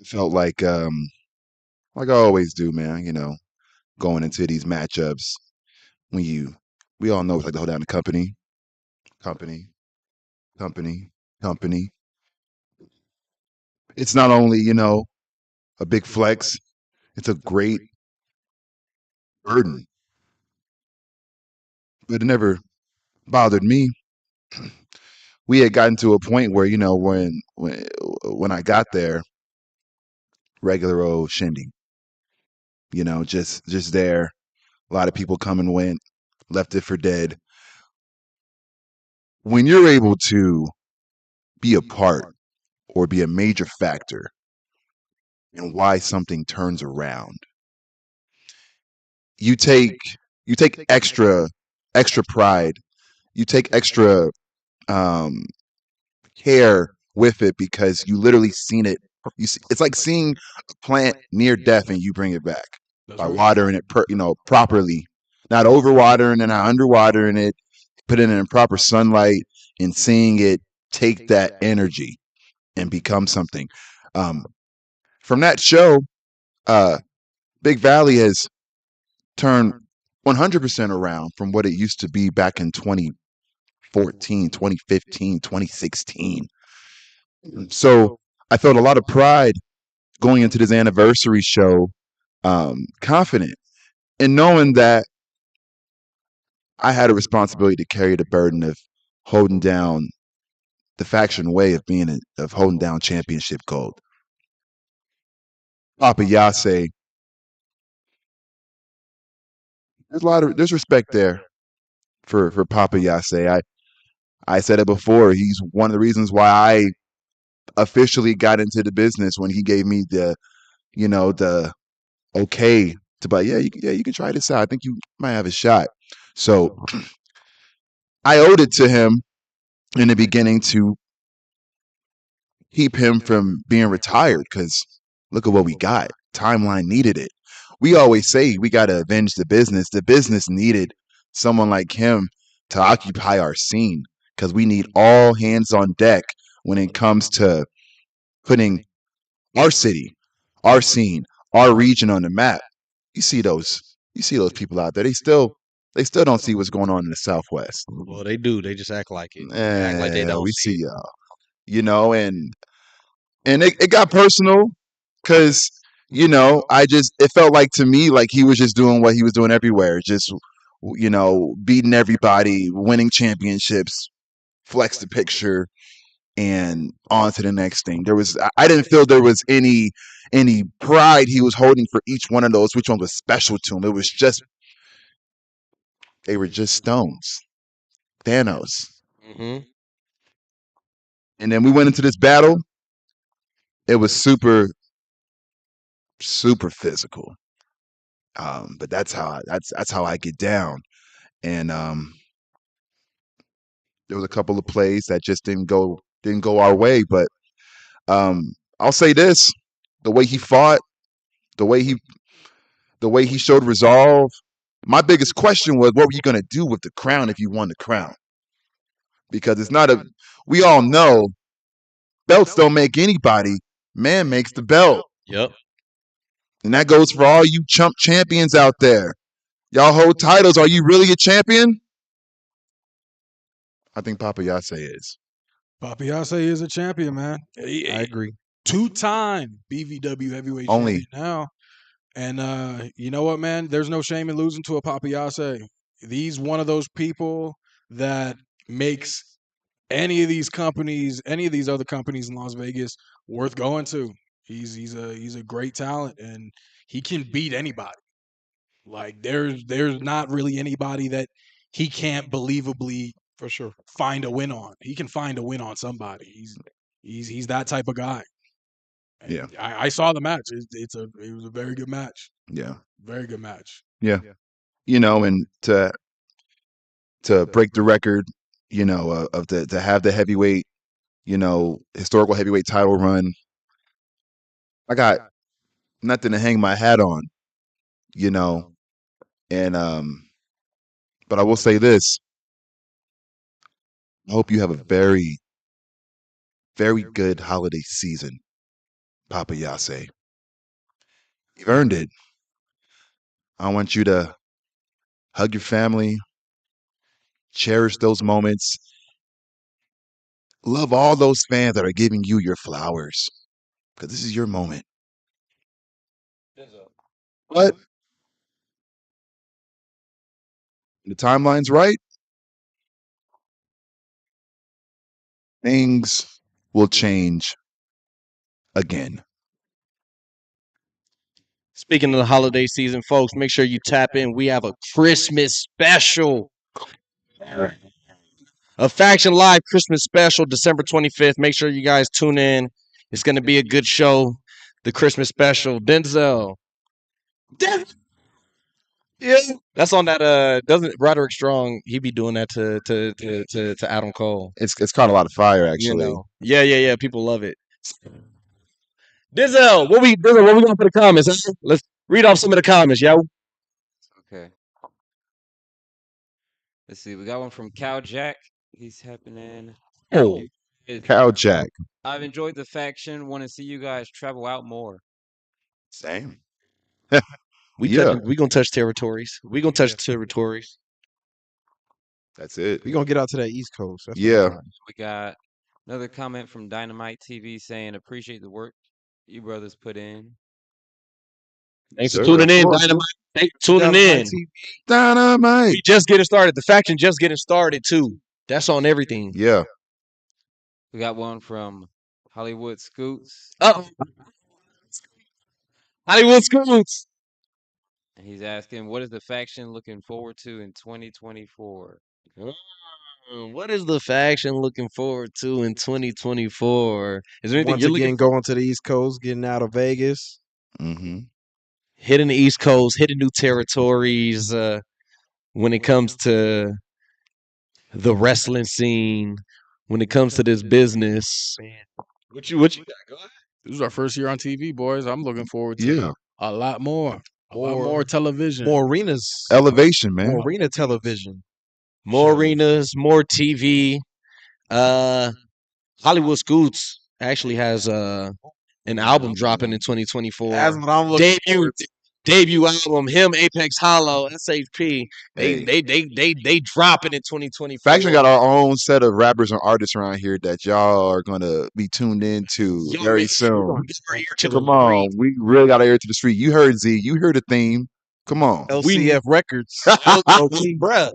it felt like I always do, man, you know, going into these matchups when we all know it's like to hold down the company. It's not only, you know, a big flex, it's a great burden. But it never bothered me. We had gotten to a point where, you know, when I got there, regular old shindy, you know, just there. A lot of people come and went, left it for dead. When you're able to be a part or be a major factor in why something turns around, you take extra pride, you take extra um, care with it because you literally seen it. It's like seeing a plant near death and you bring it back by watering it, properly, not overwatering and not underwatering it, put it in proper sunlight and seeing it take that energy and become something. From that show, Big Valley has turned 100% around from what it used to be back in 2014, 2015, 2016. So I felt a lot of pride going into this anniversary show, confident in knowing that I had a responsibility to carry the burden of holding down the faction way of holding down championship gold. Papa Yase, there's respect there for Papa Yase. I said it before. He's one of the reasons why I officially got into the business when he gave me the okay to buy. Yeah, you can try this out. I think you might have a shot. So I owed it to him in the beginning to keep him from being retired because look at what we got. Timeline needed it. We always say we got to avenge the business. The business needed someone like him to occupy our scene because we need all hands on deck when it comes to putting our city, our scene, our region on the map. You see those people out there. They still don't see what's going on in the Southwest. Well, they do. They just act like it. They act like they don't we see see y'all. And it got personal because it felt like to me like he was just doing what he was doing everywhere, just beating everybody, winning championships, flex the picture, and on to the next thing. I didn't feel there was any pride he was holding for each one of those, which one was special to him. It was just they were just stones. Thanos. Mm-hmm. And then we went into this battle. It was super, super physical. But that's how I get down. And there was a couple of plays that just didn't go our way. But I'll say this: the way he fought, the way he showed resolve. My biggest question was, what were you going to do with the crown if you won the crown? Because it's not we all know belts don't make anybody. Man makes the belt. Yep. And that goes for all you chump champions out there. Y'all hold titles. Are you really a champion? I think Papa Yase is. Papa Yase is a champion, man. I agree. 2-time BVW heavyweight champion now. And you know what, man? There's no shame in losing to a Papa Yase. He's one of those people that makes any of these other companies in Las Vegas worth going to. He's a great talent, and he can beat anybody. Like there's not really anybody that he can't believably For sure. find a win on. He can find a win on somebody. He's that type of guy. And Yeah. I saw the match. It was a very good match. Yeah. Very good match. Yeah. And to break the record, to have the heavyweight, historical heavyweight title run, I got nothing to hang my hat on, and but I will say this: I hope you have a very, very good holiday season, Papa Yase. You've earned it. I want you to hug your family, cherish those moments, love all those fans that are giving you your flowers, because this is your moment. But the timeline's right. Things will change again. Speaking of the holiday season, folks, make sure you tap in. We have a Christmas special. A Faction Live Christmas special, December 25th. Make sure you guys tune in. It's going to be a good show. The Christmas special. Denzel. Yeah, that's on that. Doesn't Roderick Strong? He be doing that to Adam Cole. It's caught a lot of fire You actually. know. Yeah. People love it. Dizzle, what we got for the comments? Huh? Let's read off some of the comments, yo. Okay. Let's see. We got one from Cow Jack. He's happening. Oh, Cow Jack. I've enjoyed the faction. Want to see you guys travel out more. Same. we Yeah. gonna touch territories. We gonna touch territories. That's it. We gonna get out to that East Coast. That's what Yeah. I'm saying. We got another comment from Dynamite TV saying, appreciate the work you brothers put in. Thanks for Sir, tuning of in, course. Dynamite. Thanks for tuning Dynamite in. TV. Dynamite. We just getting started. The faction just getting started too. That's on everything. Yeah. We got one from Hollywood Scoots. Oh, Hollywood Scoots. And he's asking, what is the faction looking forward to in 2024? What is the faction looking forward to in 2024? Is there anything Once you're again, looking going to the East Coast, getting out of Vegas. Mm-hmm. hitting the East Coast, hitting new territories when it comes to the wrestling scene, when it comes to this business? What you got? Go ahead. This is our first year on TV, boys. I'm looking forward to Yeah. a lot more. A lot more television. More arenas. Elevation, man. More arena television. More arenas, more TV. Hollywood Scoots actually has an album dropping in 2024. That's what I'm looking forward to. Debut album, him, Apex Hollow, SHP. Hey. They dropping in 2024. Faction got our own set of rappers and artists around here that y'all are gonna be tuned into Yo, very man, soon. we're gonna get our ear to the Come on, street. we really got our ear to the street. You heard Z, you heard the theme. Come on. LCF Records. Bruh,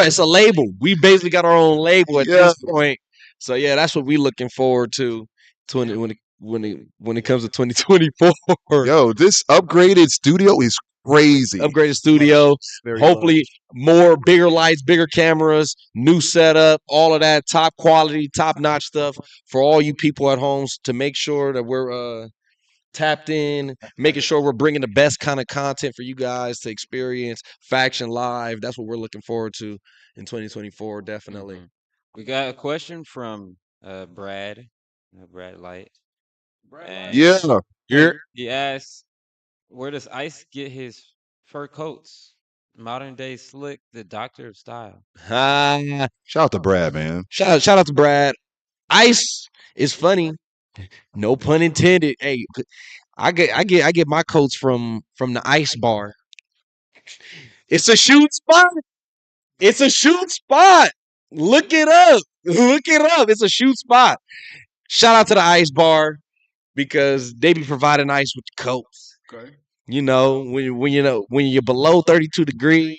it's a label. We basically got our own label at this point. So yeah, that's what we looking forward to when it comes to 2024. Yo, this upgraded studio is crazy. Upgraded studio, hopefully more bigger lights, bigger cameras, new setup, all of that top quality, top notch stuff for all you people at home to make sure that we're tapped in, making sure we're bringing the best kind of content for you guys to experience Faction Live. That's what we're looking forward to in 2024, definitely. We got a question from Brad Light. And Yeah. he asks, where does Ice get his fur coats? Modern day Slick, the doctor of style. Shout out to Brad, man. Shout out to Brad. Ice is funny. No pun intended. Hey, I get my coats from the Ice Bar. It's a shoot spot. It's a shoot spot. Look it up. Look it up. It's a shoot spot. Shout out to the Ice Bar because they be providing ice with the coats. Okay. You know, when you're below 32 degrees,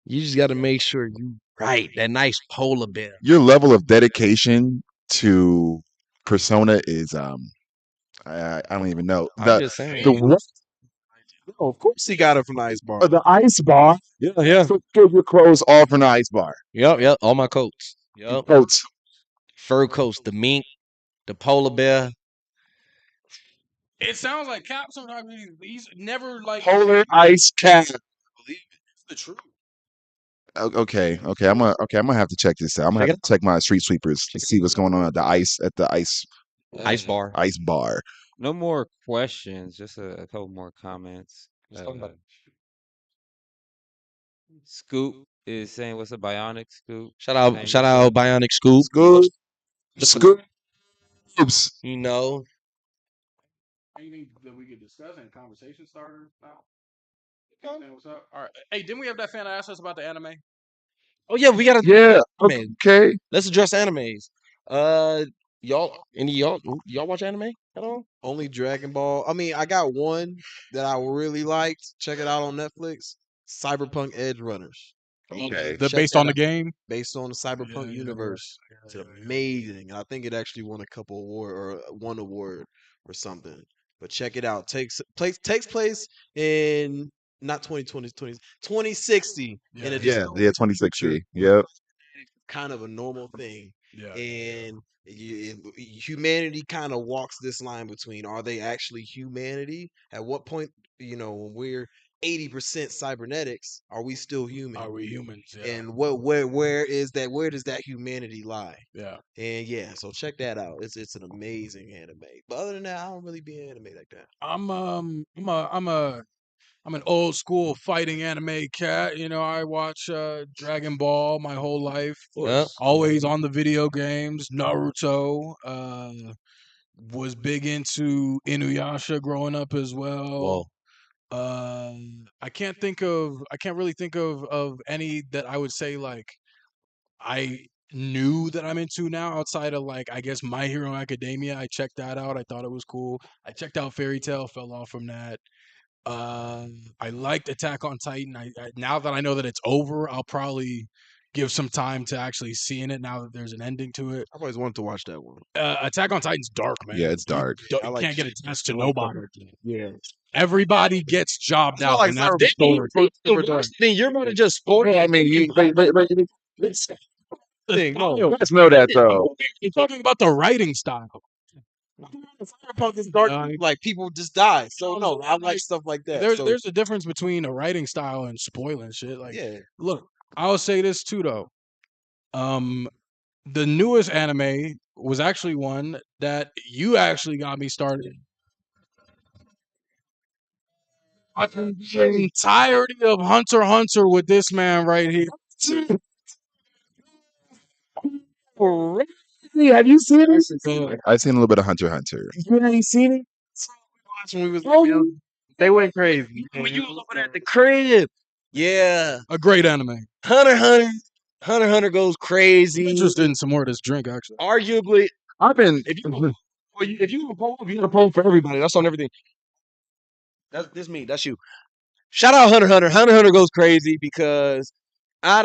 you just got to make sure you right that nice polar bear. Your level of dedication to persona is I don't even know. I'm just saying. Oh, of course he got it from the Ice Bar. The Ice Bar. Yeah. So get your clothes all from the Ice Bar. Yep. All my coats. Yep. Coats. Fur coats, the mink, the polar bear. It sounds like Cap sometimes he's never like Polar ice cap. believe it. It's the truth. Okay. I'm gonna have to check this out. I'm gonna have to check my street sweepers to see what's going on at the ice Ice bar. Ice Bar. No more questions, just a couple more comments. Scoop is saying, what's a bionic Scoop? Shout out Bionic Scoop. Scoops. You know. Anything that we could discuss and conversation starter about? What's up? All right. Hey, didn't we have that fan ask us about the anime? Oh yeah, we gotta anime. Okay. Let's address animes. Y'all watch anime at all? Only Dragon Ball. I mean, I got one that I really liked. Check it out on Netflix. Cyberpunk Edge Runners. Okay. They're Check based that on the out. game. Based on the Cyberpunk universe. It's amazing. And I think it actually won a couple award or one award or something. But check it out. Takes place in not 2060 in a Yeah, 2060. Yep. kind of a normal thing. Yeah. And humanity kind of walks this line between, are they actually humanity? At what point, when we're 80% cybernetics, are we still human? Are we humans? Yeah. And where is that? Where does that humanity lie? Yeah. And yeah, so check that out. It's an amazing anime. But other than that, I don't really be in anime like that. I'm an old school fighting anime cat. You know, I watch Dragon Ball my whole life. Yeah. Always on the video games. Naruto. Was big into Inuyasha growing up as well. Whoa. I can't really think of any that I would say like I knew that I'm into now outside of like I guess My Hero Academia. I checked that out. I thought it was cool. I checked out Fairy Tail, fell off from that. I liked Attack on Titan. I now that I know that it's over, I'll probably give some time to actually seeing it now that there's an ending to it. I've always wanted to watch that one. Attack on Titan's dark, man. Yeah, it's dark. You I like can't get shit. attached to nobody. Yeah. Everybody gets jobbed It's not out, like and that's the story. Then you're about to just spoil it. I mean, Thing. No, let's know that though. You're talking about the writing style. Cyberpunk is dark. Like people just die. So no, I like stuff like that. There's a difference between a writing style and spoiling shit. Like, yeah. look, I'll say this too though. The newest anime was actually one that you actually got me started. I'm entirety of Hunter x Hunter with this man right here. Have you seen it? I've seen a little bit of Hunter x Hunter. You ain't seen it? When we was They went crazy. When you was over at the crib. Yeah. A great anime. Hunter x Hunter goes crazy. I'm interested in some more of this drink, actually. Arguably, I've been. if you a poll, you got a poll for everybody. That's on everything. That's me. That's you. Shout out Hunter x Hunter. Hunter x Hunter goes crazy because I'd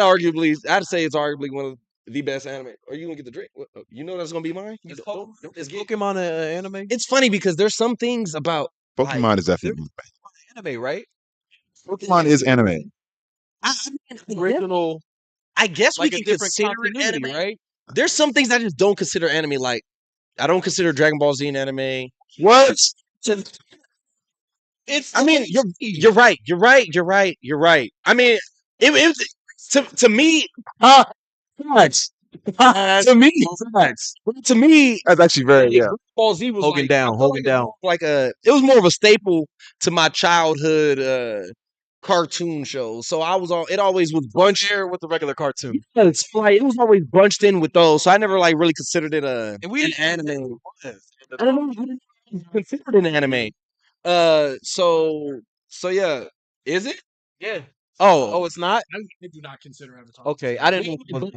say it's arguably one of the best anime. Are you gonna get the drink? You know that's gonna be mine. Is Pokemon an anime? It's funny because there's some things about Pokemon is definitely Anime, right? Pokemon is anime. I mean, Original. I guess Like we a can different consider it continuity, anime. right? There's some things I just don't consider anime. Like I don't consider Dragon Ball Z an anime. What? It's. I mean, you're right. You're right. I mean, to me. Facts. To me, That's actually very Dragon Ball Z was Hogan like, down, I felt Hogan like it was down. like it was more of a staple to my childhood cartoon shows. So it always was bunched. Share with the regular cartoon. It's like it was always bunched in with those. So I never like really considered it And we an didn't anime. I don't know. I didn't consider it an anime. So yeah, is it? Yeah. Oh, it's not? I do not consider Avatar. Okay, I didn't know.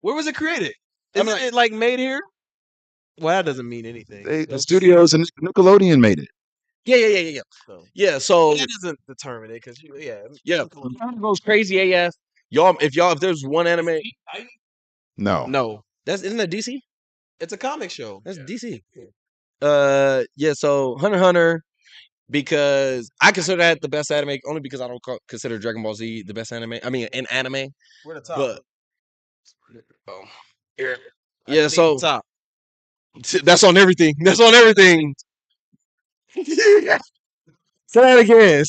Where was it created? Isn't it like made here? Well, that doesn't mean anything. The studios and Nickelodeon made it. Yeah. Yeah. So That doesn't determine it because yeah, Hunter goes crazy AF. If there's one anime, No. no, isn't that DC? it's a comic show. That's DC. Yeah. So Hunter x Hunter, because I consider that the best anime only because I don't consider Dragon Ball Z the best anime. I mean, an anime. We're the top. But yeah. So top. that's on everything. That's on everything. Say that again.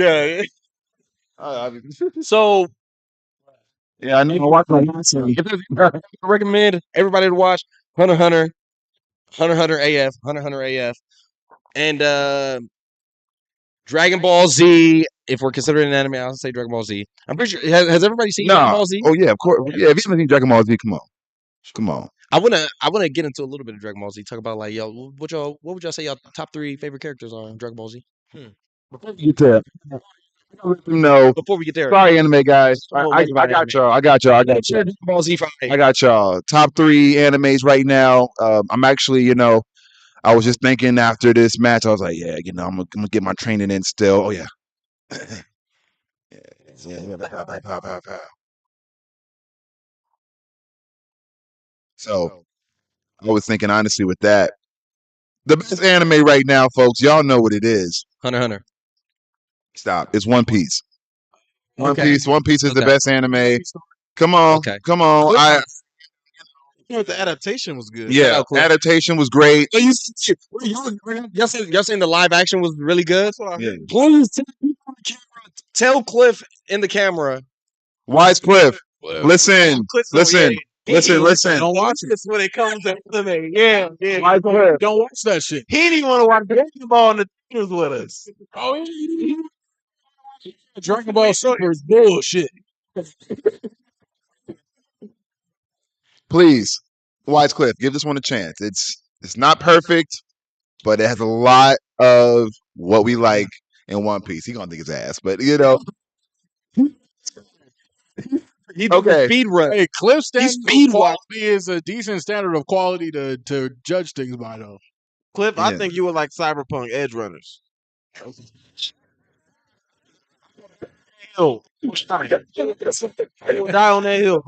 Yeah. So Yeah, I know. I watched I recommend everybody to watch Hunter x Hunter, Hunter x Hunter AF, Hunter x Hunter AF, and Dragon Ball Z. If we're considering an anime, I'll say Dragon Ball Z. I'm pretty sure. Has everybody seen Dragon Ball Z? Oh yeah, of course. Yeah, if you haven't seen Dragon Ball Z, come on. I wanna get into a little bit of Dragon Ball Z. Talk about like what would y'all say y'all top 3 favorite characters are in Dragon Ball Z? Before we get there, let them know. Before we get there, Sorry, anime guys. I got y'all. I got y'all. Dragon Ball Z. I got y'all. Top 3 animes right now. I'm actually, I was just thinking after this match, I was like, yeah, I'm gonna get my training in still. Oh yeah. So I was thinking honestly with that, the best anime right now, folks, y'all know what it is. Hunter x Hunter. Stop. It's One Piece. One Okay. Piece is the Okay. best anime. Come on. Okay. Come on. The adaptation was good. Yeah, out, Cliff. adaptation was great. So y'all saying the live action was really good? That's what I Yeah. heard. Please tell Cliff in the camera. Wise Cliff, listen, Cliff, so listen, yeah, listen. Don't watch it. That's when it comes to anime. Yeah. Don't watch that shit. He didn't even want to watch Dragon Ball in the theaters with us. Oh, Dragon Ball Super is bullshit. Please, Wise Cliff, give this one a chance. It's not perfect, but it has a lot of what we like in One Piece. He gonna think his ass, but you know. He did Okay. the speed run. Hey, Cliff standard speed of quality is a decent standard of quality to judge things by, though. Cliff, I Yeah. think you would like Cyberpunk Edge Runners. Hill. Die on that hill.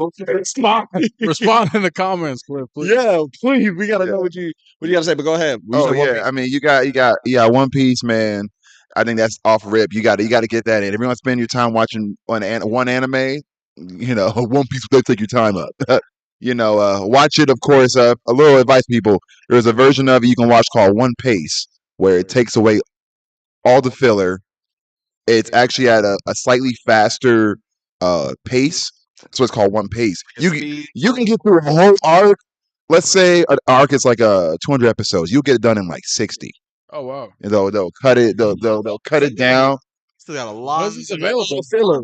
Respond in the comments, Cliff. Please. Yeah, please. We gotta know what you gotta say. But go ahead. You Oh said One yeah, Piece. I mean you got One Piece, man. I think that's off rip. You got to get that in. If you want to spend your time watching one anime, you know, One Piece will take your time up. You know, watch it. Of course, a little advice, people. There's a version of it you can watch called One Pace, where it takes away all the filler. It's actually at a slightly faster pace, so it's called One Pace. You can get through a whole arc. Let's say an arc is like 200 episodes. You'll get it done in like 60. Oh wow. And they'll cut it. They'll cut it down. Still got a lot This is available. Filler.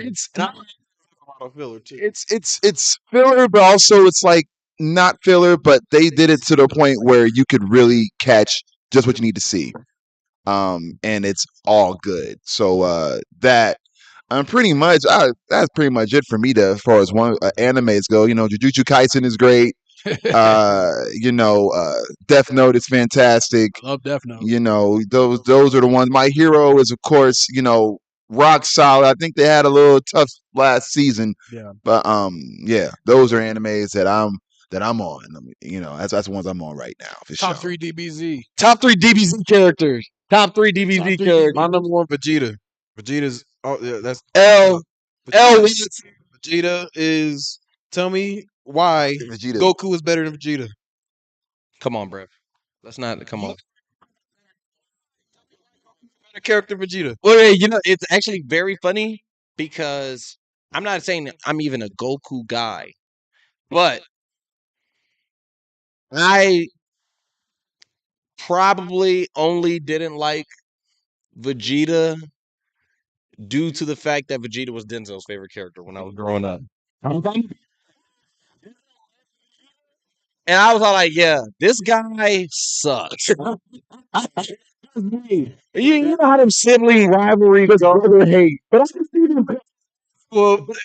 It's a lot of filler too. it's filler, but also it's like not filler. But they did it to the point where you could really catch just what you need to see. And it's all good. So that I'm pretty much that's pretty much it for me. As far as animes go, you know, Jujutsu Kaisen is great. You know, Death Note is fantastic. Love Death Note. You know, those are the ones. My Hero is, of course, you know, rock solid. I think they had a little tough last season. Yeah. But yeah, those are animes that I'm on. You know, that's the ones I'm on right now for Top sure. 3 DBZ. Top 3 DBZ characters. Top 3 DBZ Top three characters. My number one, Vegeta. Vegeta's that's L. Vegeta is. Tell me why Vegeta. Goku is better than Vegeta. Come on, bro. Let's not come on. Better character Vegeta. Well, hey, you know, it's actually very funny because I'm not saying that I'm even a Goku guy, but I probably only didn't like Vegeta due to the fact that Vegeta was Denzel's favorite character when I was growing up. And I was all like, yeah, this guy sucks. You know how them sibling rivalries go, brother hate. But I can see them. Well, but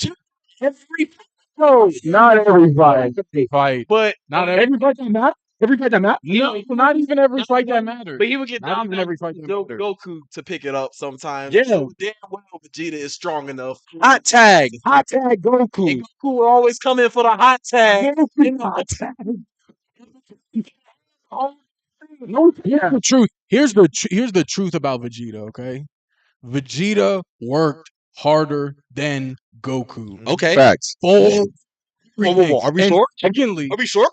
you every Not every fight. But Not every fight that matters. Every fight that matters. No, not even every fight that matters. But he would get Not down even to every fight that matters. Goku to pick it up sometimes. Yeah. So damn well Vegeta is strong enough. hot tag And Goku. Goku will always come in for the hot tag. Here's the truth. Here's the truth about Vegeta. Okay, Vegeta worked harder than Goku. Okay. Facts. For Whoa. Are we and sure? Secondly, Are we sure?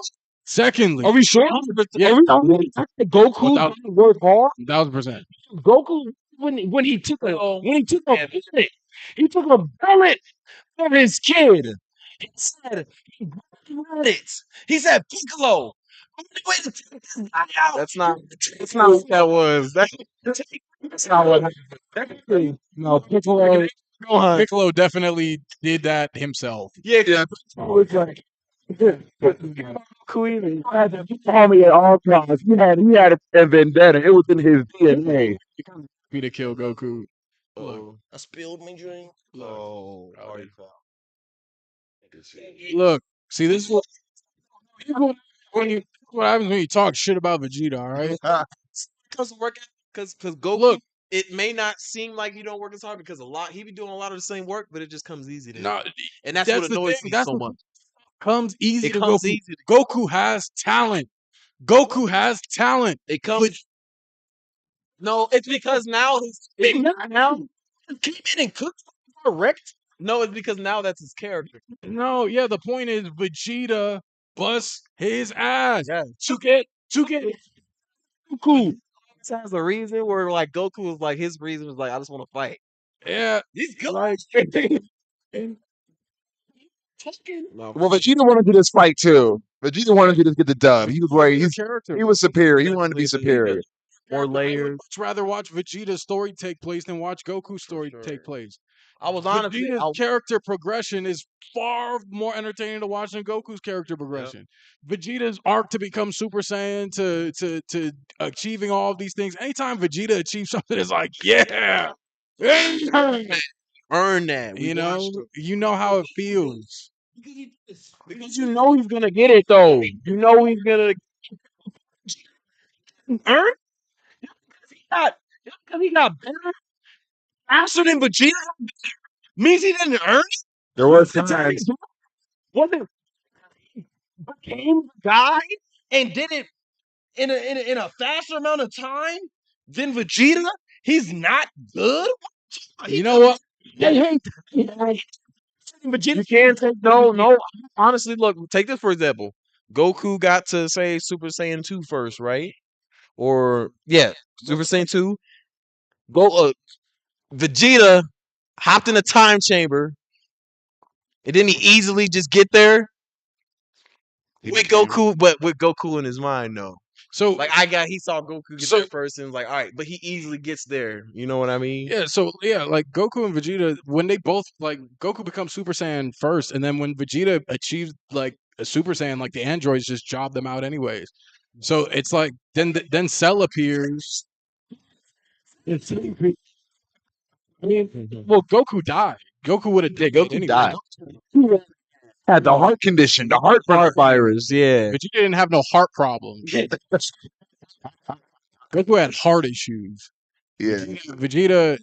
secondly, Are we sure? Yeah. Goku Without- didn't work hard. 1000%. Goku when he took a bullet, he took a bullet for his kid. He said he read it. He said Piccolo. Only way to take this guy out. That's not what that was. That's not what happened. No, Piccolo definitely did that himself. Yeah. Queen had to call me at all times. He had a vendetta. It was in his DNA. Me to kill Goku. I spilled my drink. Oh, Look, see, this is what what happens when you talk shit about Vegeta. All right. Because work because Goku. Look. It may not seem like you don't work as hard because he be doing a lot of the same work, but it just comes easy to him. No, And that's what the annoys thing. me That's so what much. comes easy It to comes Goku. easy to Goku has talent. Goku has talent. It comes. No, it's because now now came in and cooked direct. No, it's because now that's his character. No, yeah, the point is Vegeta busts his ass Yeah. to get Goku. This has a reason where like Goku was like his reason was like I just want to fight. Yeah, He's good. like No, Well, Vegeta wanted to do this fight too. Vegeta wanted to just get the dub. He was worried. his character. He was superior. He wanted to be superior. more I would layers. much rather watch Vegeta's story take place than watch Goku's story take place. I was honestly, Vegeta's character progression is far more entertaining to watch than Goku's character progression. Vegeta's arc to become Super Saiyan to achieving all of these things. Anytime Vegeta achieves something, it's like, yeah, earn that. We you watched know, you know how it feels. because you know he's gonna get it though. You know he's gonna earn because he got better faster than Vegeta. Means he didn't earn it. There was The time times. wasn't became the guy and did it in a faster amount of time than Vegeta. He's not good. You know what? Vegeta. You can't take no. Honestly, look. Take this for example. Goku got to say Super Saiyan 2 first, right? Or yeah, Super Saiyan 2. Vegeta hopped in a time chamber, and then he easily just get there with Goku, but with Goku in his mind, though. So Like he saw Goku get there first, and was like, all right, but he easily gets there. You know what I mean? yeah, like Goku and Vegeta, when they both like Goku becomes Super Saiyan first, and then when Vegeta achieves like a Super Saiyan, like the androids just job them out anyways. So it's like then Cell appears. Well, Goku died. Goku would have died. Goku died. Had the heart condition, the heart Virus, yeah. Vegeta didn't have no heart problems. Goku had heart issues. Yeah. Vegeta,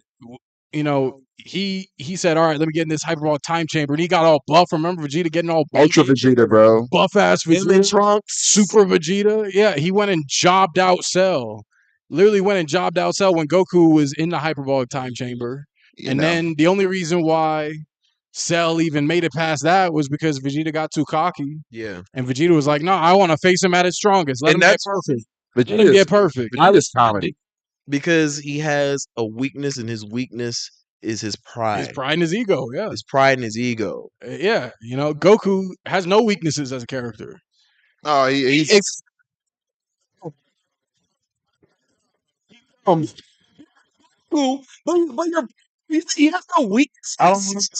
you know, he said, "All right, let me get in this hyperbolic time chamber," and he got all buff. Remember Vegeta getting all Ultra Vegeta, bro. buff ass Vegeta, Super Vegeta. Yeah, he went and jobbed out Cell. Literally went and jobbed out Cell when Goku was in the hyperbolic time chamber. You And know. then the only reason why Cell even made it past that was because Vegeta got too cocky, Yeah. and Vegeta was like, "No, I want to face him at his strongest. Let And him get that's- perfect. Let him Vegeta's, get perfect." Vegeta's comedy. Because he has a weakness, and his weakness is his pride. His pride and his ego. Yeah, His pride and his ego. yeah. You know, Goku has no weaknesses as a character. Oh, he's But he has no weakness. I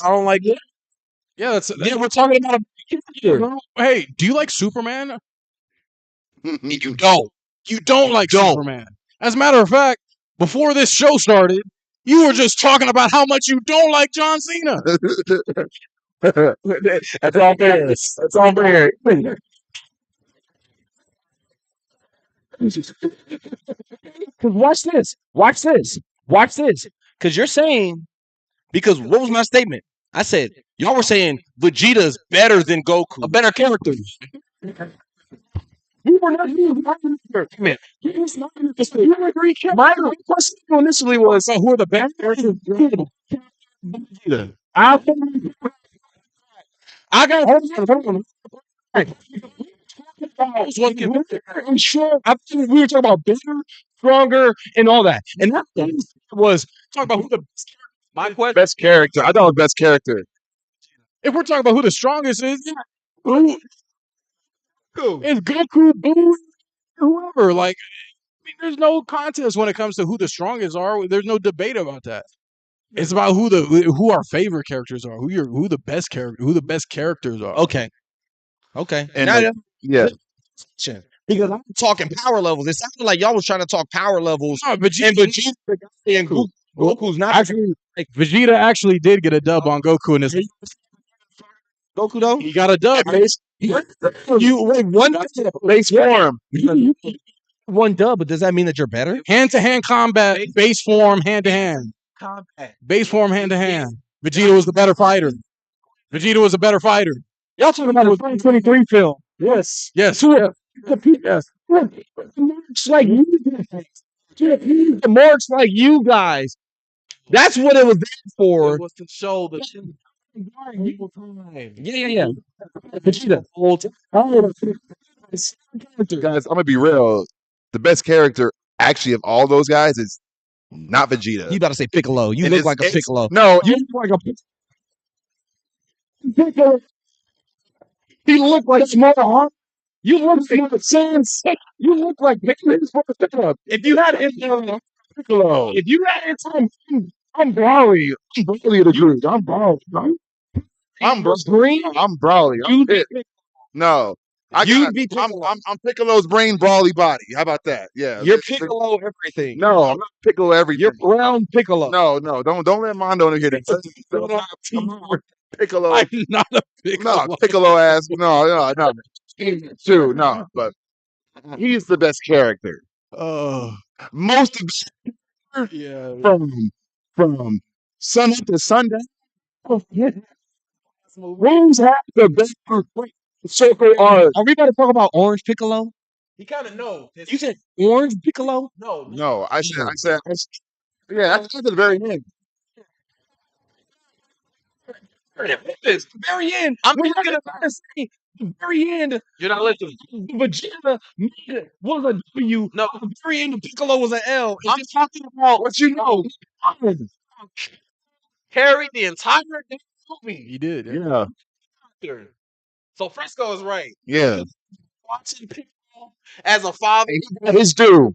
don't like it. Yeah, Yeah, we're talking about a character. Hey, do you like Superman? You don't. You don't like Superman. As a matter of fact, before this show started, you were just talking about how much you don't like John Cena. That's all fair. That's all fair. Because watch this. Watch this. Watch this. Because you're saying, because what was my statement? I said, y'all were saying Vegeta's better than Goku. A better character. We were not even man. You agree? My question initially was, who are the best characters? Vegeta. I got hold on. I'm sure. I think we were talking about bigger, stronger, and all that. And that was talking about who the My question. Best character. I thought it was best character. If we're talking about who the strongest is, yeah, who? It's Goku, Boo, whoever. Like, I mean, there's no contest when it comes to who the strongest are. There's no debate about that. It's about who our favorite characters are, who the best characters are. Okay. Okay. And Now like, that- yeah. because I'm talking power levels. It sounded like y'all was trying to talk power levels. No, And Vegeta, Vegeta and Goku's not actually, Vegeta actually did get a dub on Goku in this. Goku though. He got a dub. You wait one Base form. one dub, but does that mean that you're better? Hand-to-hand combat, base form, hand-to-hand. Combat. Base form, hand-to-hand. Vegeta was the better fighter. Vegeta was a better fighter. Y'all talking about a 2023 film? Yes. Yes. Yes. Marks like you guys. Marks like you guys. That's what it was there for. It was to show the Yeah. Vegeta. Guys, I'm gonna be real. The best character actually of all those guys is not Vegeta. You about to say Piccolo. You And look it's- like a it's- Piccolo. No, You look like a Piccolo. He look like small. You look like Sans. You look like Piccolo. If you had his Piccolo. if you had his I'm Broly. I'm Broly of the group. I'm Broly. I'm green, I'm Broly. I'm pissed. No. you'd be Piccolo. I'm Piccolo's brain Broly body. How about that? Yeah. You're Piccolo everything. No, I'm not Piccolo everything. You're brown Piccolo. No, don't let Mondo hear that. I'm not Piccolo. I'm not a Piccolo. No, Piccolo ass. No. Too, no, but he's the best character. Oh, Most of yeah. from sun up to sundown. Rose have the best circle arc. Are we about to talk about Orange Piccolo? He kind of know. You said Orange Piccolo? No. No, I said, yeah, that's at the very end. It's the very end. I'm not gonna say the very end. You're not listening. Vegeta was a W. No. The very end of Piccolo was an L. I'm talking about what you know. Carried the entire damn movie. He did. Yeah, So Fresco is right. yeah. Watching Piccolo as a father. His due.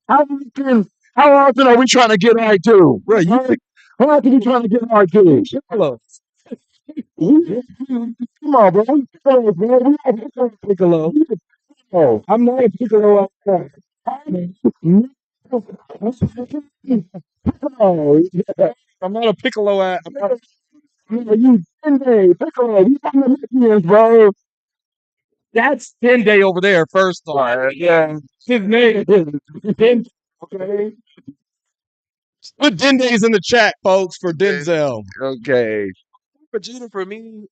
How often are we trying to get our due? Bro, How often are we trying to get our due? Piccolo. Come on, bro. Piccolo. Oh, I'm not a Piccolo. Oh, I'm not a Piccolo at. I'm not a, you Dende, Piccolo. You from the Mexicans, bro. that's Dende over there, first off. Yeah. His name is Dende. Okay. Put Dende's in the chat, folks, for Denzel. Okay. Vegeta for me,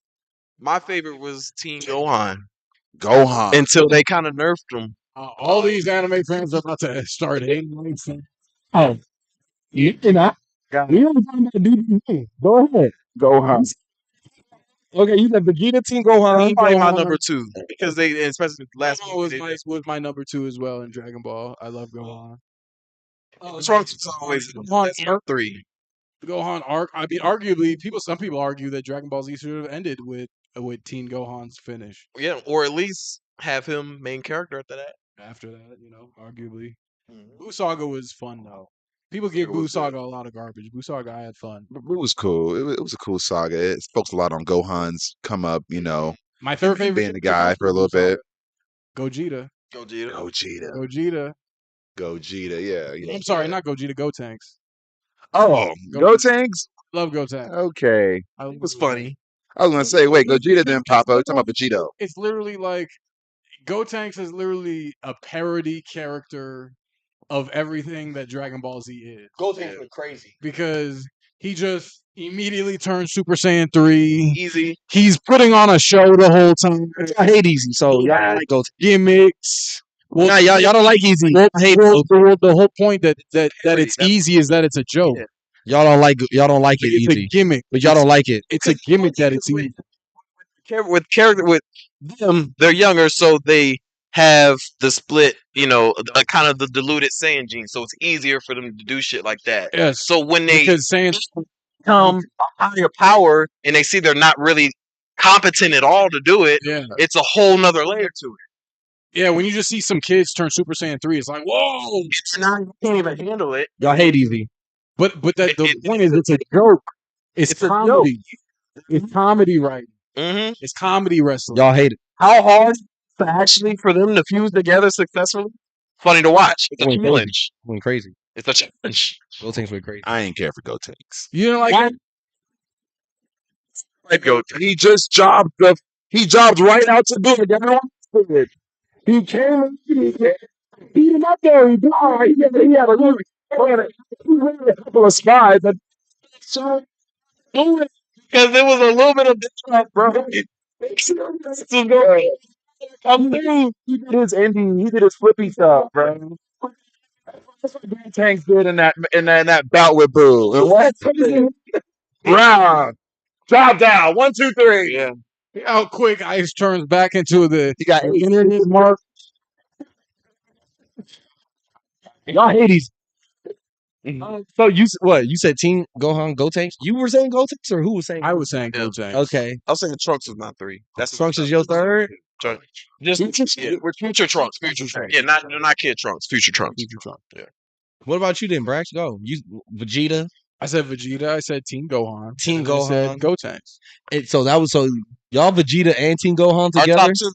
my favorite was Teen Gohan Gohan. until they kind of nerfed him. All these anime fans are about to start hating on him. Oh, you know, we only talking about DDT. Go ahead. Gohan. Okay, you said Vegeta, Team Gohan. He probably my Gohan. number 2 because they, especially last Gohan movie. was my number 2 as well in Dragon Ball. I love Gohan. What's wrong with you? Always that's number 3. The Gohan arc. I mean, arguably, some people argue that Dragon Ball Z should have ended with Teen Gohan's finish. Yeah, or at least have him main character after that. After that, arguably, Mhm. Buu Saga was fun though. People give It was Buu Saga a lot of garbage. Buu Saga, I had fun. It was cool. It was a cool saga. It focused a lot on Gohan's come up, My third favorite being the guy for a little bit. Gogeta. Gogeta. Gogeta. Yeah. I'm sorry, not Gogeta. Gotenks. Oh, Gotenks? Love Gotenks. Okay. It was funny. I was gonna say, wait, Gogeta didn't pop up. Talking about Vegito. It's literally like Gotenks is literally a parody character of everything that Dragon Ball Z is. Gotenks went crazy. Because he just immediately turned Super Saiyan 3. Easy. He's putting on a show the whole time. I hate Easy, so y'all like Goten. Gimmicks. Nah, y'all don't like Easy. Well, I hate the whole point that it's easy is that it's a joke. y'all don't like it It's a Easy, gimmick. but y'all don't like it. It's a gimmick that it's easy. With them, they're younger, so they have the split, a kind of the diluted Saiyan gene, so it's easier for them to do shit like that. Yes. So when they Because Saiyan become a higher power and they see they're not really competent at all to do it, it's a whole nother layer to it. Yeah, when you just see some kids turn Super Saiyan 3, it's like, whoa! Now you can't even handle it. Y'all hate Easy. But the point is, it's a joke. It's comedy. It's comedy writing. Mm-hmm. It's comedy wrestling. Y'all hate it. How hard actually for them to fuse together successfully? Funny to watch. It's a challenge. Went crazy. It's a challenge. Gotenks went crazy. I ain't care for Gotenks. You didn't like it? I'd go to. He just jobbed right out to good. Everyone did. He came he beat him up there. He died. He had a couple of spies. But so Because there was a little bit of difference, bro. I'm through. He did his ending. He did his flippy stuff, bro. That's what Gotenks did in that bout with Boo. And what? Wow. Drop down. 1, 2, 3. Yeah. See how quick Ice turns back into the He got 8. internet mark. Y'all Hades. So you said Team Gohan Go Tanks? You were saying Go Tanks, or who was saying? I was saying Yeah. Go Tanks. Okay, I was saying Trunks was my 3. That's Trunks is your third. Trunks. Just we're future Trunks. Future Trunks. Yeah, not kid Trunks. Future Trunks. Future Trunks. Yeah. What about you then, Brax? Go. You Vegeta. I said Vegeta. I said Team Gohan. Team and then I said Gohan. Go Tanks. And so that was y'all Vegeta and Team Gohan Our together. top 2.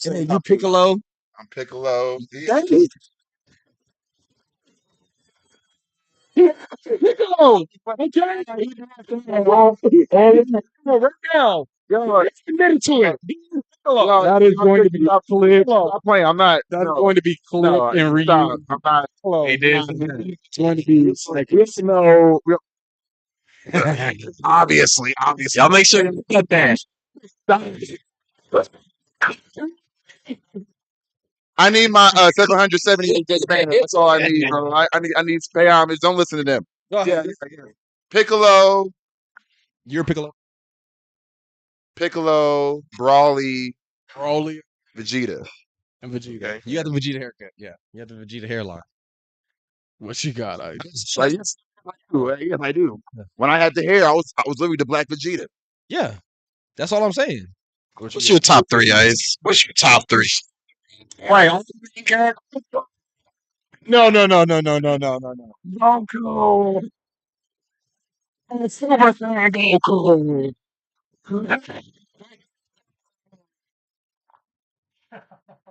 And then you Piccolo. I'm Piccolo. Piccolo. Okay. Right now. Let's admit to it. That is going to be Clip. Stop playing. I'm not. That's No, going to be Clip no, and Ryu. stop. I'm not. He did. It's going to be like No. Obviously. Y'all make sure you cut that. I need my 778 day banner. That's all I need, bro. I need to pay homage. Don't listen to them. Go ahead. Piccolo, You're Piccolo. Brawly, Broly Vegeta. and Vegeta. You got the Vegeta haircut. Yeah, you got the Vegeta hairline. What you got, Ice? Like, yes, I do. When I had the hair, I was literally the Black Vegeta. Yeah, that's all I'm saying. What's your top 3, Ice? What's your top 3? Right. No. Goku. Super Saiyan Goku.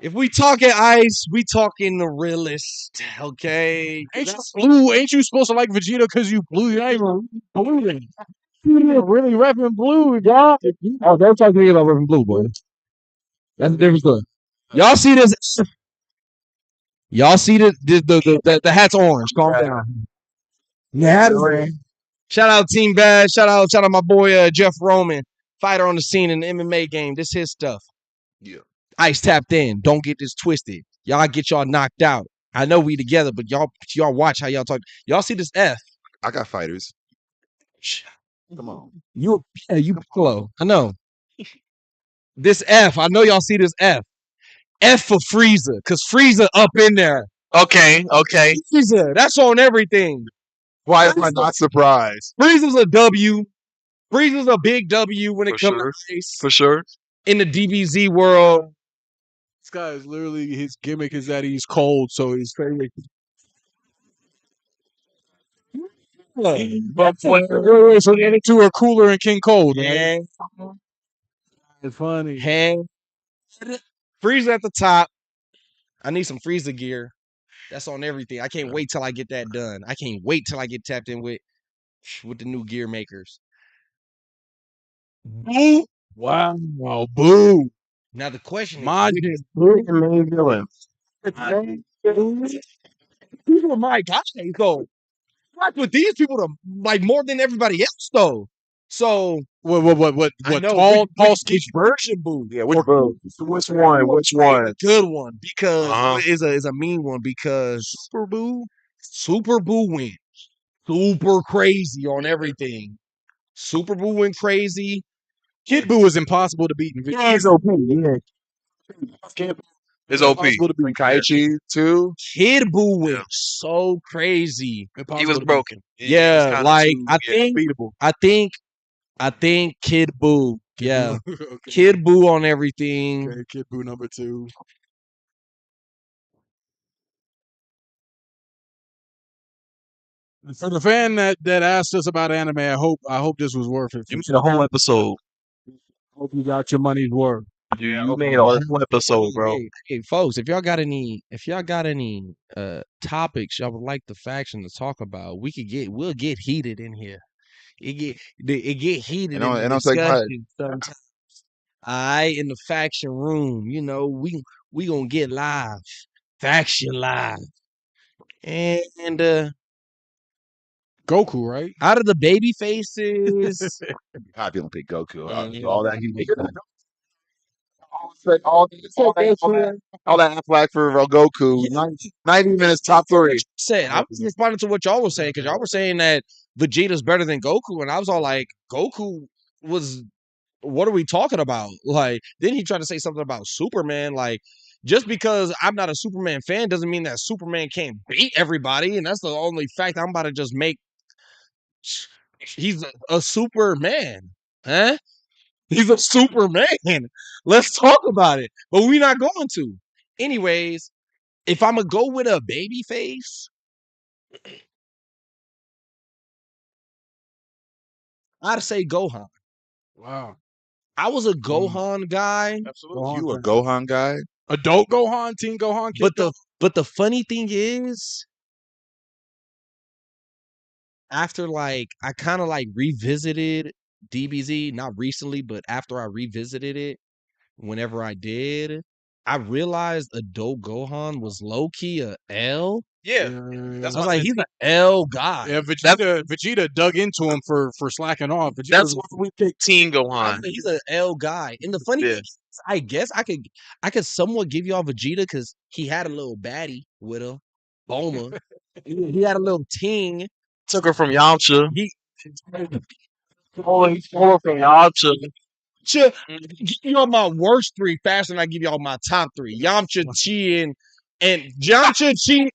If we talking Ice, we talking the realist. Okay. Ain't you blue? Ain't you supposed to like Vegeta because you blue? You ain't even blue then. You're really repping blue, y'all. Oh, don't talk to me about Reverend Blue, boy. That's a different story. Y'all see this? Y'all see the hat's orange. Calm down. Yeah. Shout out Team Bad. Shout out my boy Jeff Roman, fighter on the scene in the MMA game. This his stuff. Yeah. Ice tapped in. Don't get this twisted. Y'all get y'all knocked out. I know we together, but y'all watch how y'all talk. Y'all see this F? I got fighters. Come on. You Piccolo. I know. This F. I know y'all see this F. F for Frieza, because Frieza up in there. Okay. Frieza, that's on everything. Why am I not surprised? Frieza's a W. Frieza's a big W when it For comes sure. to race. For sure. In the DBZ world. This guy is literally, his gimmick is that he's cold, so he's favorite. But So get into a cooler and King Cold. yeah, It's funny. hang. Frieza at the top. I need some Frieza gear. That's on everything. I can't wait till I get that done. I can't wait till I get tapped in with the new gear makers. Boo. Wow. Boo. Now the question is, Majin. Main villain. people are my guys though. Watch with these people to like more than everybody else though. So What? I know Tall which version boo? Yeah, which one? Which one? Good one because Uh-huh. is a mean one because Super Boo went super crazy on everything. Super Boo went crazy. Kid Buu is impossible to beat in video. He's OP. Yeah. It's OP. Impossible to beat. Kaichi too. Kid Boo went so crazy. He Impossible was to beat. broken. He was Yeah, kinda like too- I yeah, think Beatable. I think Kid Boo. Yeah. Okay. Kid Boo on everything. Okay, Kid Buu number 2. For the fan that asked us about anime, I hope this was worth it. You made a whole episode. Hope you got your money's worth. You made a whole episode, bro. Hey, folks, if y'all got any topics y'all would like the faction to talk about, we'll get heated in here. It get heated And in the I'll take discussion sometimes. Alright, in the faction room, we gonna get live. Faction live. And Goku, right? out of the baby faces, Happy to pick Goku. Mhm. All that he all that flag for Goku. 90 minutes top 3. said I was responding to what y'all were saying because y'all were saying that Vegeta's better than Goku, and I was all like, Goku was what are we talking about? Like, then he tried to say something about Superman. Like, just because I'm not a Superman fan doesn't mean that Superman can't beat everybody, and that's the only fact I'm about to just make. He's a Superman, huh? He's a Superman. Let's talk about it, but we're not going to. Anyways, if I'm gonna go with a baby face, I'd say Gohan. Wow. I was a Gohan guy, Gohan You a fan. Gohan guy? Adult Gohan, Teen Gohan, kid but the funny thing is, after like I kind of like revisited DBZ, not recently, but after I revisited it, whenever I did, I realized adult Gohan was low key a L. Yeah, I that's was why like, he's an L guy. Yeah, Vegeta dug into him for slacking off. Vegeta that's why we picked Teen I Gohan. was like, he's an L guy. And the funny Yeah. thing is, I guess I could somewhat give y'all Vegeta because he had a little baddie with him, Bulma. He had a little ting. Took her from Yamcha. He Stole her from Yamcha. give y'all my worst three faster than I give y'all my top three. Yamcha, Tien, and Yamcha, Tien,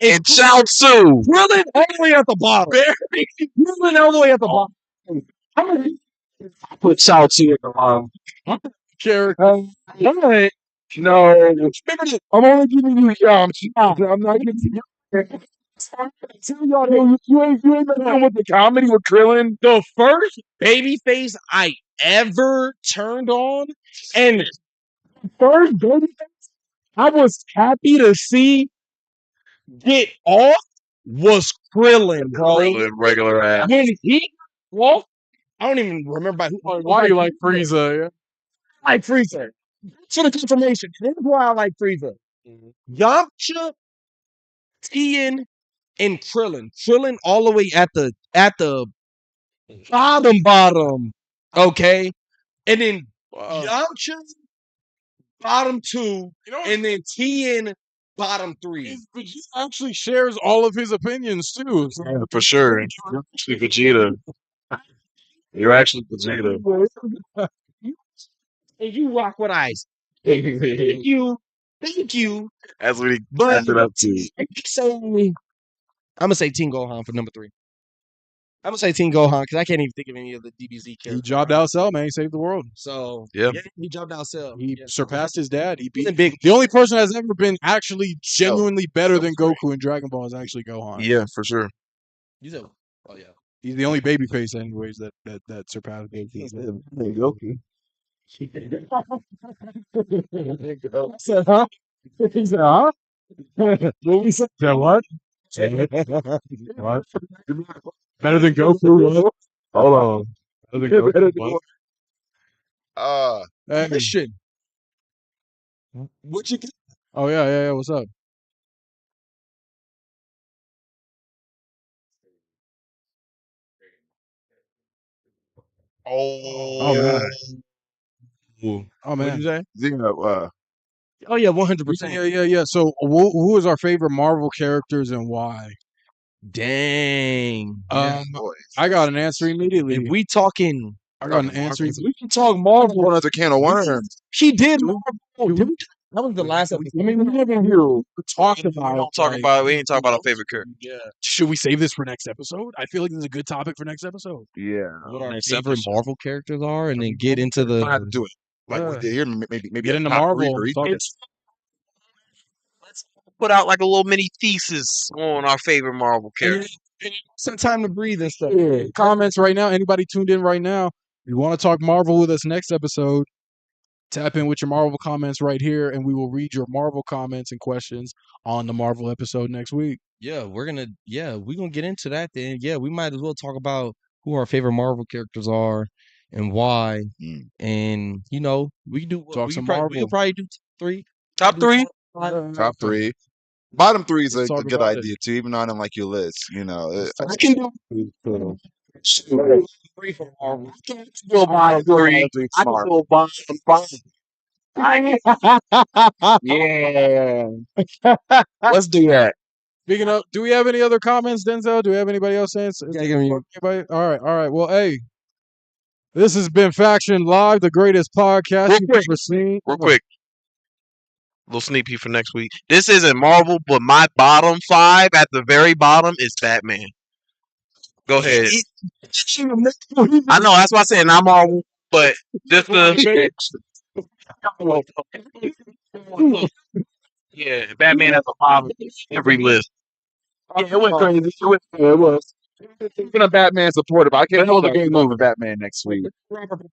And Chaozu. Krillin all the way at the bottom. Krillin all the way at the bottom. I'm gonna Put Chaozu at the bottom. character. But No. remember that I'm only giving you Yamcha. I'm not giving you. Tell y'all you ain't messing with the comedy with Krillin. The first babyface I ever turned on, and first babyface I was happy to see get off was Krillin, bro. Krillin, regular ass. When he walked, I don't even remember by who. Why do you like Frieza? Yeah. I like Frieza. For the confirmation, this is why I like Frieza. Yamcha, Tien, and Krillin. Krillin all the way at the bottom. Okay. And then Yamcha, bottom two, You know, and then Tien, bottom three. Vegeta actually shares all of his opinions too. So Yeah, for sure. You're actually Vegeta. You're actually Vegeta. And you rock with ice. Thank you. That's what he But ended up to. I'm gonna say Teen Gohan for number 3. I'm gonna say Teen Gohan because I can't even think of any of the DBZ he characters. jobbed out Cell, man. He saved the world. So Yeah. he jobbed out Cell. He Yeah. surpassed his dad. He beat Wasn't big. the only person that's ever been actually genuinely better than Goku in Dragon Ball is actually Gohan. Yeah, for sure. You said, oh yeah. He's the only babyface, anyways, that surpassed Goku. Goku. I said, huh? He said, huh? What we said? Yeah, what? What? Better than Goku? What? Hold on. Better than Goku? What? Hey. Question. What you get? Oh yeah. What's up? Oh man. Oh What man. you say? Yeah, Oh yeah, 100%. Yeah. So who is our favorite Marvel characters and why? Dang. I got an answer immediately. If we talking, I got an answer. we can talk Marvel. one other can of worms. He did Marvel. Did we? That was the last episode. I mean, we haven't here talked about. We don't talk about. We ain't talk about our favorite character. Yeah. Should we save this for next episode? I feel like this is a good topic for next episode. Yeah, What our Next favorite episode. Marvel characters are, and then get into we don't have to the. do it like we did here. Maybe Get a into top three Marvel. for each. Talk- Let's put out like a little mini thesis on our favorite Marvel characters. Some time to breathe and stuff. Comments right now. Anybody tuned in right now? If you want to talk Marvel with us next episode, tap in with your Marvel comments right here, and we will read your Marvel comments and questions on the Marvel episode next week. Yeah, we're gonna get into that then. Yeah, we might as well talk about who our favorite Marvel characters are and why. And we can do Talk we some could Marvel. we could probably do 3. Top 3. Top 3. Bottom 3 is a Let's talk good about it. idea too, even though I don't like your list. I can do 3 for Marvel. Go bottom 3. I can go bottom 5. Yeah. Let's do that. Speaking of, do we have any other comments, Denzel? Do we have anybody else saying? Yeah, give me- Anybody? All right. Well, hey, This has been Faction Live, the greatest podcast Real you've quick. ever seen. Real quick. Little sneak peek for next week. This isn't Marvel, but my bottom 5 at the very bottom is Batman. Go ahead. I know, that's why I said not Marvel, but just the yeah, Batman at the bottom of every list. Yeah, it went crazy. It was. Even a Batman supporter, but I can't hold the game over Batman next week.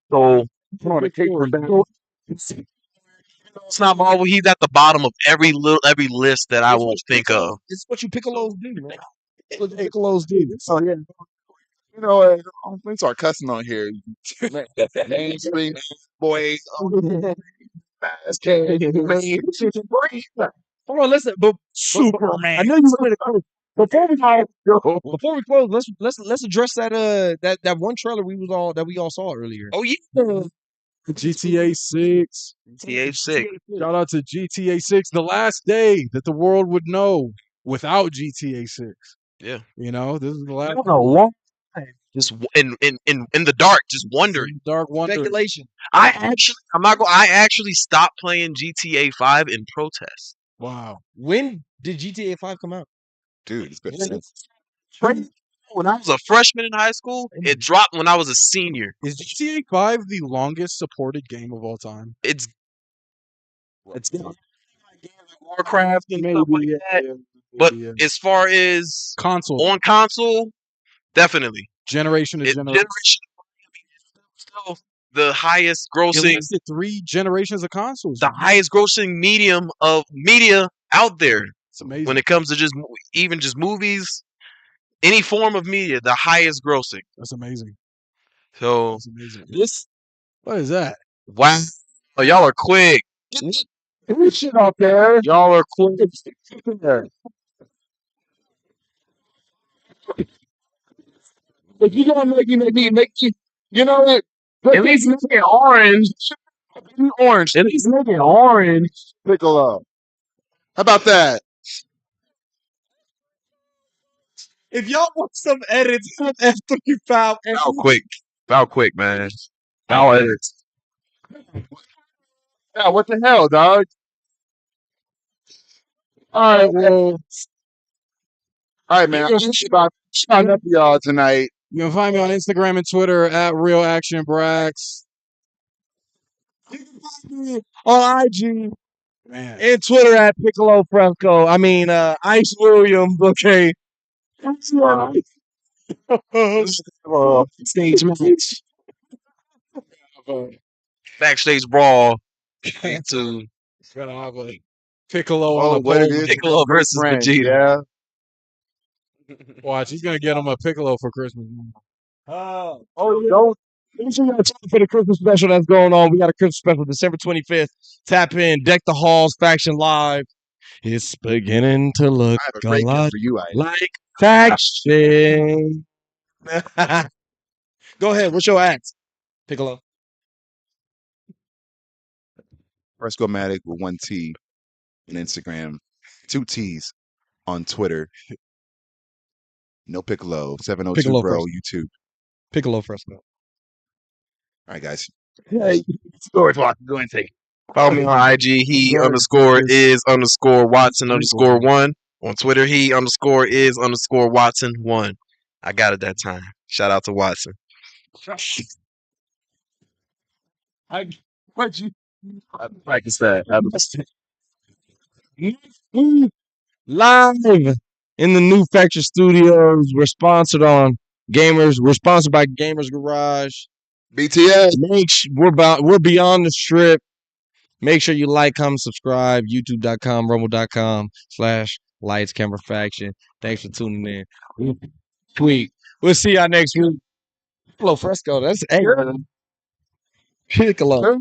So Put on a cape for Batman. it's not Marvel. He's at the bottom of every list that I will think of. It's what you Piccolos do, man. It's what Piccolos do. Oh yeah. You know, we start cussing on here. Mainstream boys. Hold on, listen, but Superman. I know you wanted to close. Before we close, let's address that one trailer we all saw earlier. Oh yeah, GTA 6. TA6. Shout out to GTA 6. The last day that the world would know without GTA 6. Yeah. You know, this is the last Just in the dark, just wondering. dark wonder. Speculation. I actually stopped playing GTA 5 in protest. Wow. When did GTA 5 come out? Dude, it's been When I was a freshman in high school, it dropped when I was a senior. Is GTA 5 the longest supported game of all time? It's Warcraft and stuff like that. But as far as console on console, definitely. Generation to generation. Still the highest It grossing, lasted 3 generations of consoles. the highest grossing medium of media out there. It's amazing. When it comes to just movies, any form of media, the highest grossing. That's amazing. So That's amazing. What is that? wow, oh, y'all are quick. Get shit off there. Y'all are quick. If you gonna make you know what? At least make it orange. Orange. At least make it orange. Piccolo. How about that? If y'all want some edits from F3 Foul, Foul quick, man. Foul edits. Yeah, what the hell, dog? All right, well. All right, man. I'm about up y'all tonight. You can find me on Instagram and Twitter at RealActionBrax. you can find me on IG Man. and Twitter at Piccolo Fresco. I mean, Ice Williams. Okay. Stage match. Backstage brawl. To Gonna have a Piccolo Oh, on the what it pole. is. Piccolo versus Friend, Vegeta. Yeah. Watch, he's gonna get him a Piccolo for Christmas. Don't make sure you got time for the Christmas special that's going on. We got a Christmas special December 25th. Tap in, Deck the Halls, Faction Live. It's beginning to look I have a a great gift lot for you, Ida. like Faction. Go ahead. What's your act, Piccolo? Fresco-matic with 1 T on Instagram, 2 T's on Twitter. No Piccolo, 702 Piccolo Bro, Fresco. YouTube. Piccolo Fresco. All right, guys. Hey, Storage Watch, go and take it. Follow me on IG. He underscore is underscore Watson underscore 1. On Twitter, he underscore is underscore Watson 1. I got it that time. Shout out to Watson. What you? I practiced that. Live in the new Faction Studios. We're sponsored on Gamers. We're sponsored by Gamers Garage. BTS. We're beyond the strip. Make sure you like, comment, subscribe. YouTube.com, rumble.com/Lights Camera Faction. Thanks for tuning in. Tweet. We'll see y'all next week. Piccolo Fresco. That's Piccolo.